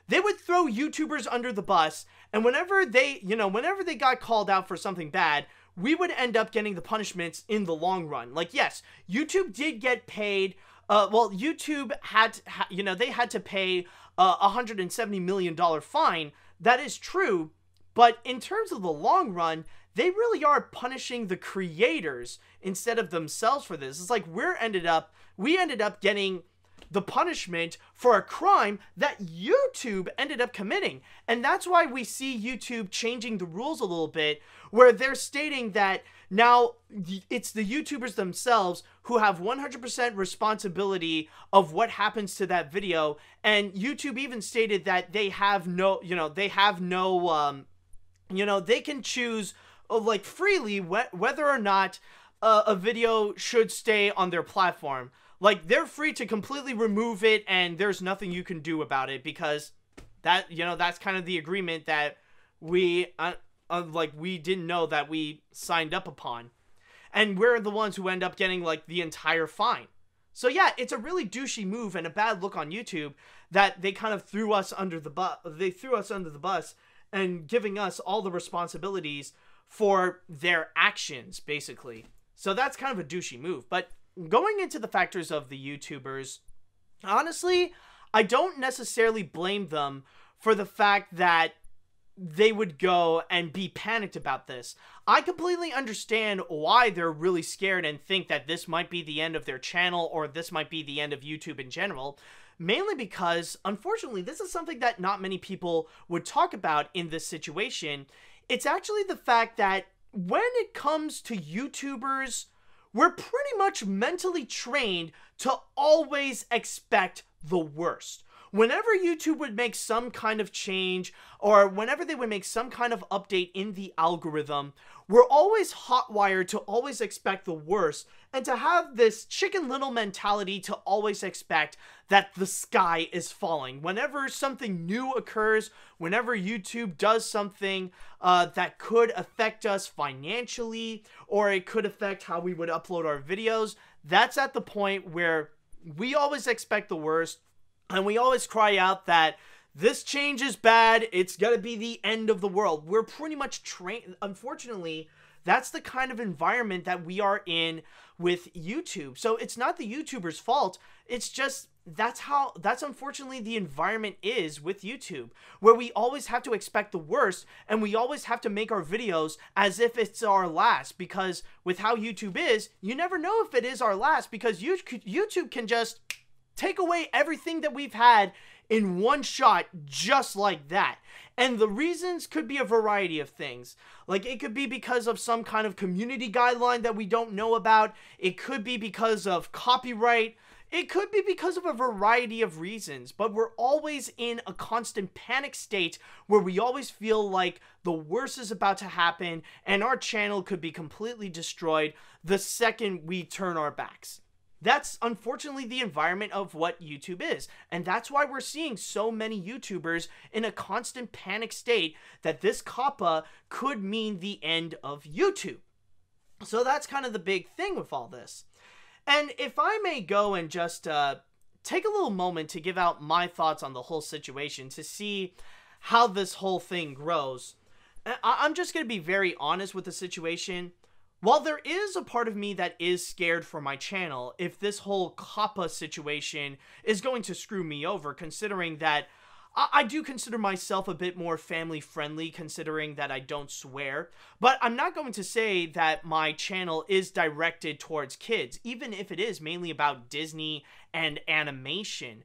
they would throw YouTubers under the bus, and whenever they got called out for something bad, we would end up getting the punishments in the long run. Like, yes, YouTube did get paid. Well, YouTube had, they had to pay $170 million fine. That is true. But in terms of the long run, they really are punishing the creators instead of themselves for this. It's like we ended up getting the punishment for a crime that YouTube ended up committing. And that's why we see YouTube changing the rules a little bit, where they're stating that now it's the YouTubers themselves who have 100% responsibility of what happens to that video. And YouTube even stated that they have no, they can choose like freely whether or not a video should stay on their platform. Like, they're free to completely remove it, and there's nothing you can do about it, because that, that's kind of the agreement that we didn't know that we signed up upon. And we're the ones who end up getting, like, the entire fine. So yeah, it's a really douchey move and a bad look on YouTube that they kind of threw us under the bus. They threw us under the bus and giving us all the responsibilities for their actions, basically. So that's kind of a douchey move. But going into the factors of the YouTubers, honestly, I don't necessarily blame them for the fact that they would go and be panicked about this. I completely understand why they're really scared and think that this might be the end of their channel, or this might be the end of YouTube in general. Mainly because, unfortunately, this is something that not many people would talk about in this situation. It's actually the fact that when it comes to YouTubers, we're pretty much mentally trained to always expect the worst. Whenever YouTube would make some kind of change, or whenever they would make some kind of update in the algorithm, we're always hotwired to always expect the worst, and to have this Chicken Little mentality to always expect that the sky is falling. Whenever something new occurs, whenever YouTube does something that could affect us financially, or it could affect how we would upload our videos, that's at the point where we always expect the worst. And we always cry out that this change is bad, it's gonna be the end of the world. We're pretty much trained. Unfortunately, that's the kind of environment that we are in with YouTube. So it's not the YouTuber's fault. It's just that's unfortunately the environment is with YouTube, where we always have to expect the worst, and we always have to make our videos as if it's our last, because with how YouTube is, you never know if it is our last, because YouTube can just take away everything that we've had in one shot, just like that. And the reasons could be a variety of things. Like, it could be because of some kind of community guideline that we don't know about. It could be because of copyright. It could be because of a variety of reasons. But we're always in a constant panic state where we always feel like the worst is about to happen and our channel could be completely destroyed the second we turn our backs. That's unfortunately the environment of what YouTube is. And that's why we're seeing so many YouTubers in a constant panic state that this COPPA could mean the end of YouTube. So that's kind of the big thing with all this. And if I may go and just take a little moment to give out my thoughts on the whole situation to see how this whole thing grows. I'm just going to be very honest with the situation. while there is a part of me that is scared for my channel if this whole COPPA situation is going to screw me over, considering that I do consider myself a bit more family-friendly, considering that I don't swear. But I'm not going to say that my channel is directed towards kids, even if it is mainly about Disney and animation.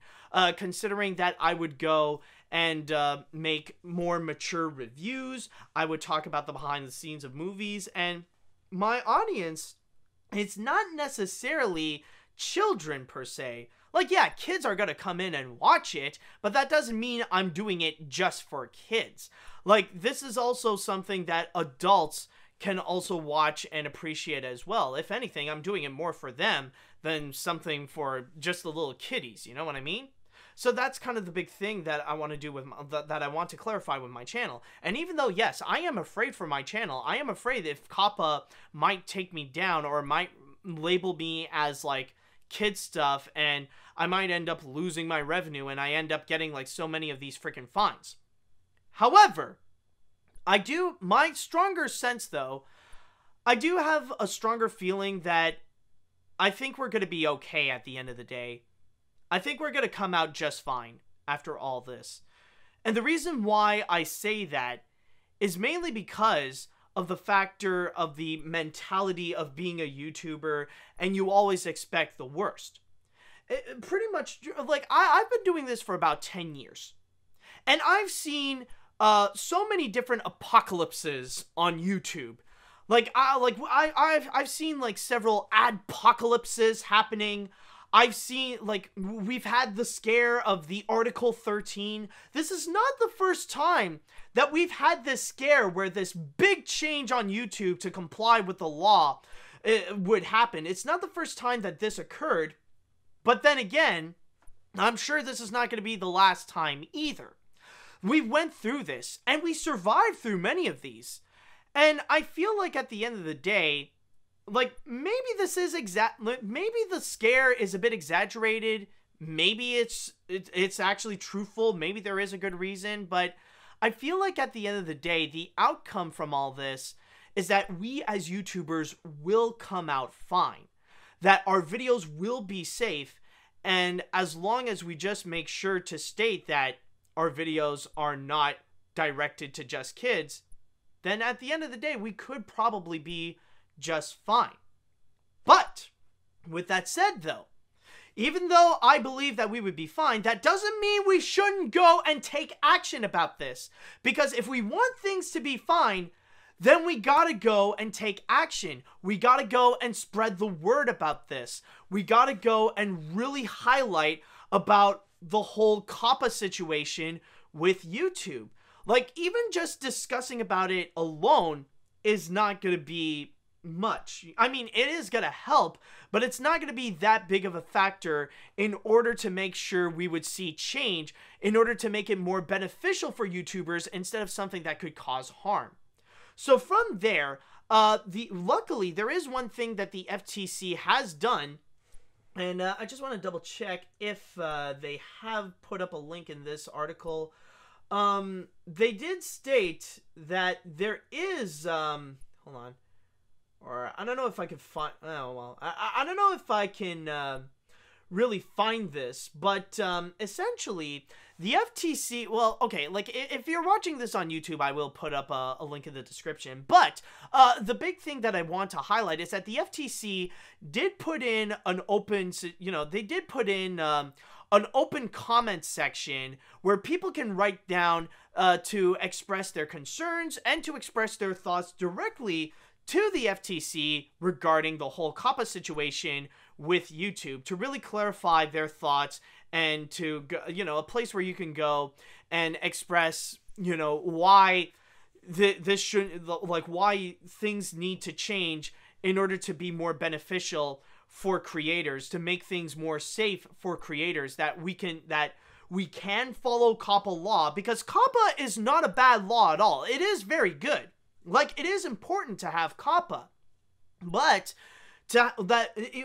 Considering that I would go and make more mature reviews, I would talk about the behind-the-scenes of movies, and my audience, it's not necessarily children per se. Like, yeah, kids are gonna come in and watch it, but that doesn't mean I'm doing it just for kids. Like, this is also something that adults can also watch and appreciate as well. If anything, I'm doing it more for them than something for just the little kiddies, you know what I mean? So that's kind of the big thing that I want to do with that I want to clarify with my channel. And even though, yes, I am afraid for my channel, I am afraid if COPPA might take me down or might label me as, like, kid stuff, and I might end up losing my revenue and I end up getting, like, so many of these freaking fines. However, my stronger sense, though, I do have a stronger feeling that I think we're going to be okay at the end of the day. I think we're going to come out just fine after all this. And the reason why I say that is mainly because of the factor of the mentality of being a YouTuber, and you always expect the worst. Pretty much, like, I've been doing this for about 10 years. And I've seen so many different apocalypses on YouTube. I've seen, like, several adpocalypses happening. I've seen, like, we've had the scare of the Article 13. This is not the first time that we've had this scare where this big change on YouTube to comply with the law would happen. It's not the first time that this occurred. But then again, I'm sure this is not going to be the last time either. We went through this, and we survived through many of these. And I feel like at the end of the day, like, maybe this is maybe the scare is a bit exaggerated. Maybe it's actually truthful. Maybe there is a good reason. But I feel like at the end of the day, the outcome from all this is that we as YouTubers will come out fine. That our videos will be safe. And as long as we just make sure to state that our videos are not directed to just kids, then at the end of the day, we could probably be just fine. But with that said, though, even though I believe that we would be fine, that doesn't mean we shouldn't go and take action about this. Because if we want things to be fine, then we gotta go and take action. We gotta go and spread the word about this. We gotta go and really highlight about the whole COPPA situation with YouTube. Like, even just discussing about it alone is not gonna be much. I mean, it is gonna help, but it's not gonna be that big of a factor in order to make sure we would see change, in order to make it more beneficial for YouTubers instead of something that could cause harm. So from there, luckily there is one thing that the FTC has done, and I just want to double check if they have put up a link in this article. They did state that there is hold on. Or, I don't know if I can find, oh, well, I don't know if I can, really find this, but, essentially, the FTC, well, okay, like, if you're watching this on YouTube, I will put up a link in the description, but, the big thing that I want to highlight is that the FTC did put in an open, they did put in, an open comment section where people can write down, to express their concerns and to express their thoughts directly to the FTC regarding the whole COPPA situation with YouTube, to really clarify their thoughts and to, a place where you can go and express, why this shouldn't, like, why things need to change in order to be more beneficial for creators, to make things more safe for creators, that we can follow COPPA law, because COPPA is not a bad law at all. It is very good. Like, it is important to have COPPA, but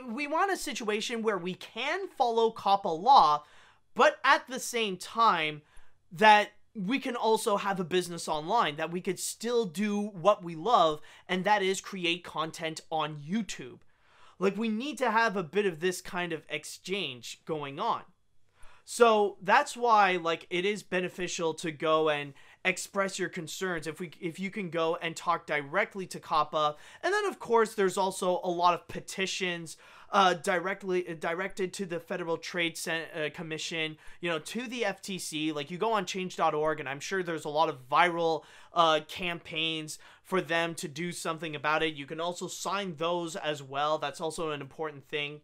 we want a situation where we can follow COPPA law, but at the same time that, we can also have a business online, that we could still do what we love, and that is create content on YouTube. Like, we need to have a bit of this kind of exchange going on. So that's why, like, it is beneficial to go and express your concerns if you can go and talk directly to COPPA. And then, of course, there's also a lot of petitions directed to the Federal Trade Commission, to the FTC. Like, you go on change.org, and I'm sure there's a lot of viral campaigns for them to do something about it. You can also sign those as well. That's also an important thing.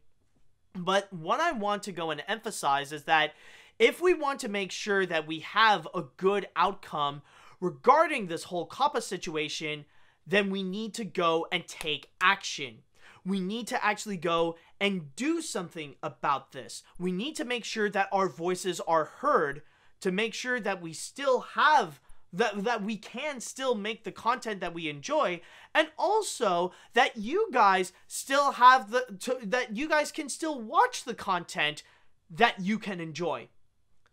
But what I want to go and emphasize is that if we want to make sure that we have a good outcome regarding this whole COPPA situation, then we need to go and take action. We need to actually go and do something about this. We need to make sure that our voices are heard, to make sure that we still have that we can still make the content that we enjoy, and also that you guys still have that you guys can still watch the content that you can enjoy.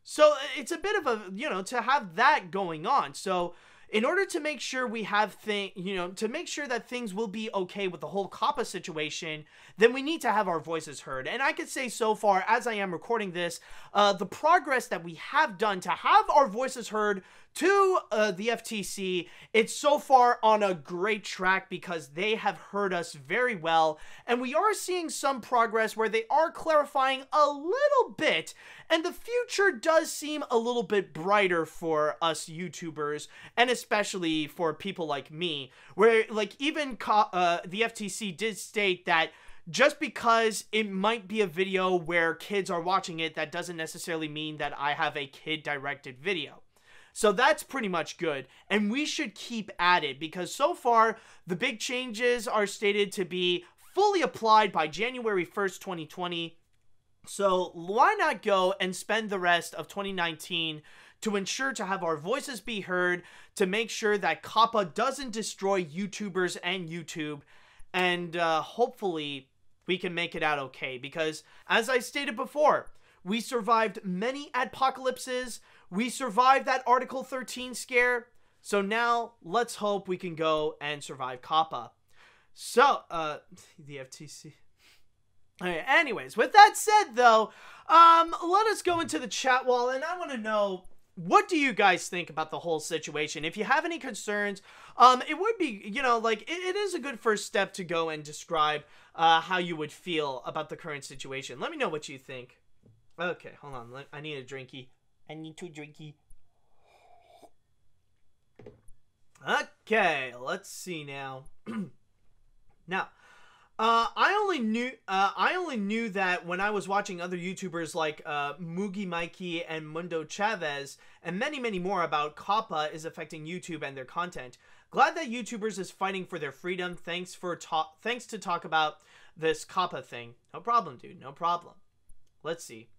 So it's a bit of a, to have that going on. So in order to make sure we have to make sure that things will be okay with the whole COPPA situation, then we need to have our voices heard. And I could say so far, as I am recording this, the progress that we have done to have our voices heard to the FTC, it's so far on a great track because they have heard us very well. And we are seeing some progress where they are clarifying a little bit. And the future does seem a little bit brighter for us YouTubers, and especially for people like me, where, like, even the FTC did state that just because it might be a video where kids are watching it, that doesn't necessarily mean that I have a kid-directed video. So that's pretty much good, and we should keep at it, because so far, the big changes are stated to be fully applied by January 1st, 2020. So why not go and spend the rest of 2019 to ensure to have our voices be heard, to make sure that COPPA doesn't destroy YouTubers and YouTube, and hopefully we can make it out okay. Because, as I stated before, we survived many adpocalypses, we survived that Article 13 scare, so now let's hope we can go and survive COPPA. So, the FTC... Alright, anyways, with that said, though, let us go into the chat wall, and I want to know, what do you guys think about the whole situation? If you have any concerns, it would be, it is a good first step to go and describe how you would feel about the current situation. Let me know what you think. Okay, hold on, I need a drinky. I need to drinky. Okay, let's see now. Now, I only knew that when I was watching other YouTubers like Moogie Mikey and Mundo Chavez and many, many more about COPPA is affecting YouTube and their content. Glad that YouTubers is fighting for their freedom. Thanks to talk about this COPPA thing. No problem, dude. No problem. Let's see.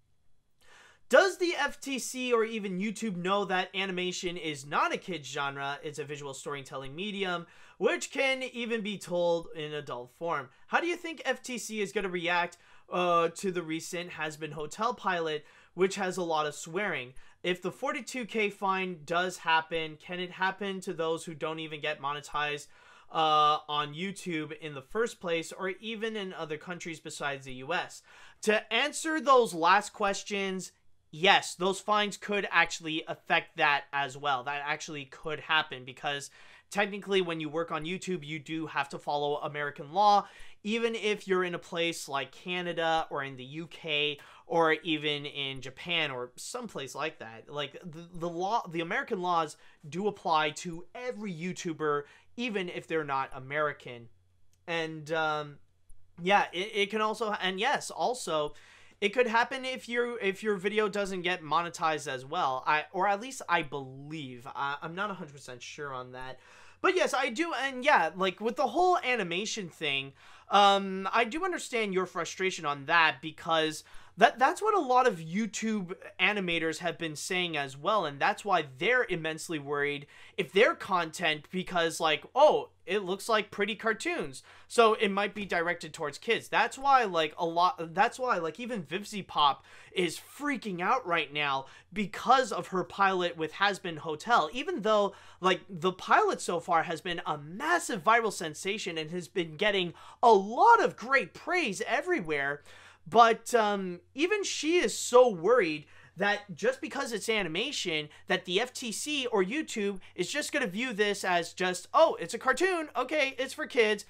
Does the FTC or even YouTube know that animation is not a kid's genre? It's a visual storytelling medium, which can even be told in adult form. How do you think FTC is going to react to the recent Has Been Hotel pilot, which has a lot of swearing? If the $42K fine does happen, can it happen to those who don't even get monetized on YouTube in the first place, or even in other countries besides the US? To answer those last questions, yes, those fines could actually affect that as well. That actually could happen, because technically when you work on YouTube, you do have to follow American law, even if you're in a place like Canada or in the UK or even in Japan or someplace like that. Like, the American laws do apply to every YouTuber, even if they're not American. And yeah, it can also, and yes, also, it could happen if your video doesn't get monetized as well. Or at least I believe. I'm not 100% sure on that. But yes, I do. And yeah, like with the whole animation thing, I do understand your frustration on that, because That's what a lot of YouTube animators have been saying as well, and that's why they're immensely worried if their content, because like, oh, it looks like pretty cartoons, so it might be directed towards kids. That's why like even Vivzy Pop is freaking out right now because of her pilot with Hazbin Hotel, even though like the pilot so far has been a massive viral sensation and has been getting a lot of great praise everywhere. But even she is so worried that just because it's animation, that the FTC or YouTube is just going to view this as just, oh, it's a cartoon, okay, it's for kids,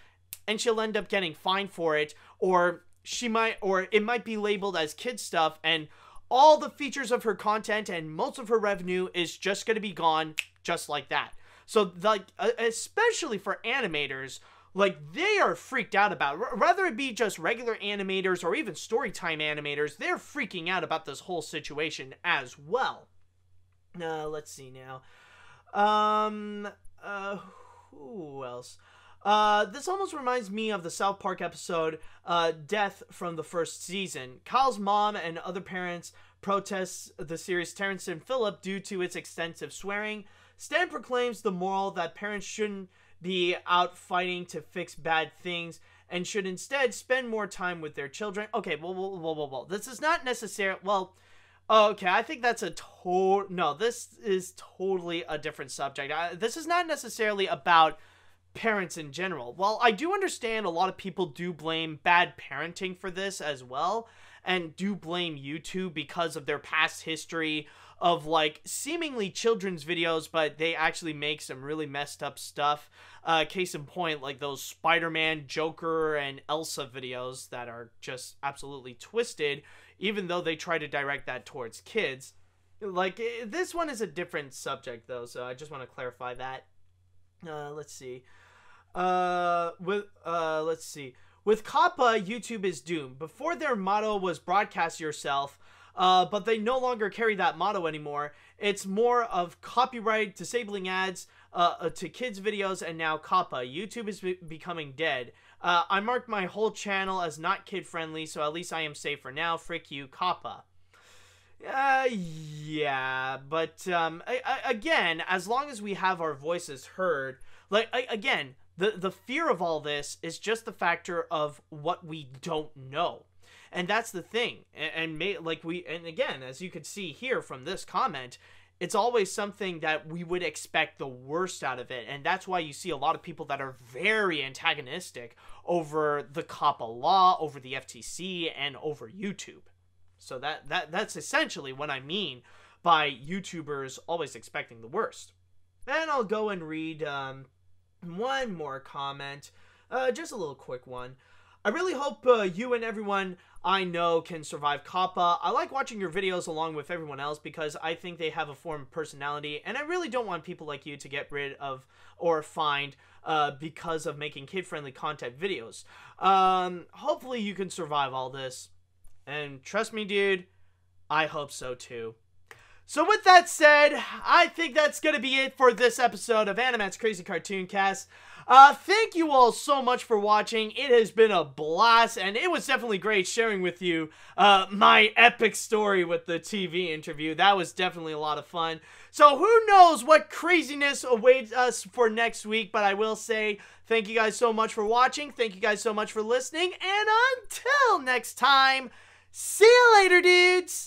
and she'll end up getting fined for it, or it might be labeled as kid stuff, and all the features of her content and most of her revenue is just going to be gone just like that. So, like, especially for animators, like, they are freaked out about it. Rather it be just regular animators or even Storytime animators, they're freaking out about this whole situation as well. Let's see now. Who else? This almost reminds me of the South Park episode, Death from the first season. Kyle's mom and other parents protest the series Terrence and Phillip due to its extensive swearing. Stan proclaims the moral that parents shouldn't be out fighting to fix bad things and should instead spend more time with their children. Okay, well, this is not necessarily, well, okay, I think that's no, this is totally a different subject. This is not necessarily about parents in general. Well, I do understand a lot of people do blame bad parenting for this as well, and do blame YouTube because of their past history of like seemingly children's videos, but they actually make some really messed up stuff. Case in point, like those Spider-Man, Joker, and Elsa videos that are just absolutely twisted, even though they try to direct that towards kids. Like, this one is a different subject though, so I just want to clarify that. Let's see. Let's see. With COPPA, YouTube is doomed. Before, their motto was broadcast yourself, but they no longer carry that motto anymore. It's more of copyright, disabling ads to kids' videos, and now COPPA. YouTube is becoming dead. I marked my whole channel as not kid-friendly, so at least I am safe for now. Frick you, COPPA. Yeah, but again, as long as we have our voices heard, like, again, the fear of all this is just the factor of what we don't know. And that's the thing. And again, as you could see here from this comment, it's always something that we would expect the worst out of it. And that's why you see a lot of people that are very antagonistic over the COPPA law, over the FTC, and over YouTube. So that's essentially what I mean by YouTubers always expecting the worst. And I'll go and read one more comment, just a little quick one. I really hope you and everyone I know can survive COPPA. I like watching your videos along with everyone else because I think they have a form of personality, and I really don't want people like you to get rid of or fined because of making kid-friendly content videos. Hopefully you can survive all this, and trust me, dude, I hope so too. So with that said, I think that's going to be it for this episode of AniMat's Crazy Cartoon Cast. Thank you all so much for watching. It has been a blast, and it was definitely great sharing with you my epic story with the TV interview. That was definitely a lot of fun. So who knows what craziness awaits us for next week, but I will say thank you guys so much for watching. Thank you guys so much for listening, and until next time, see you later, dudes!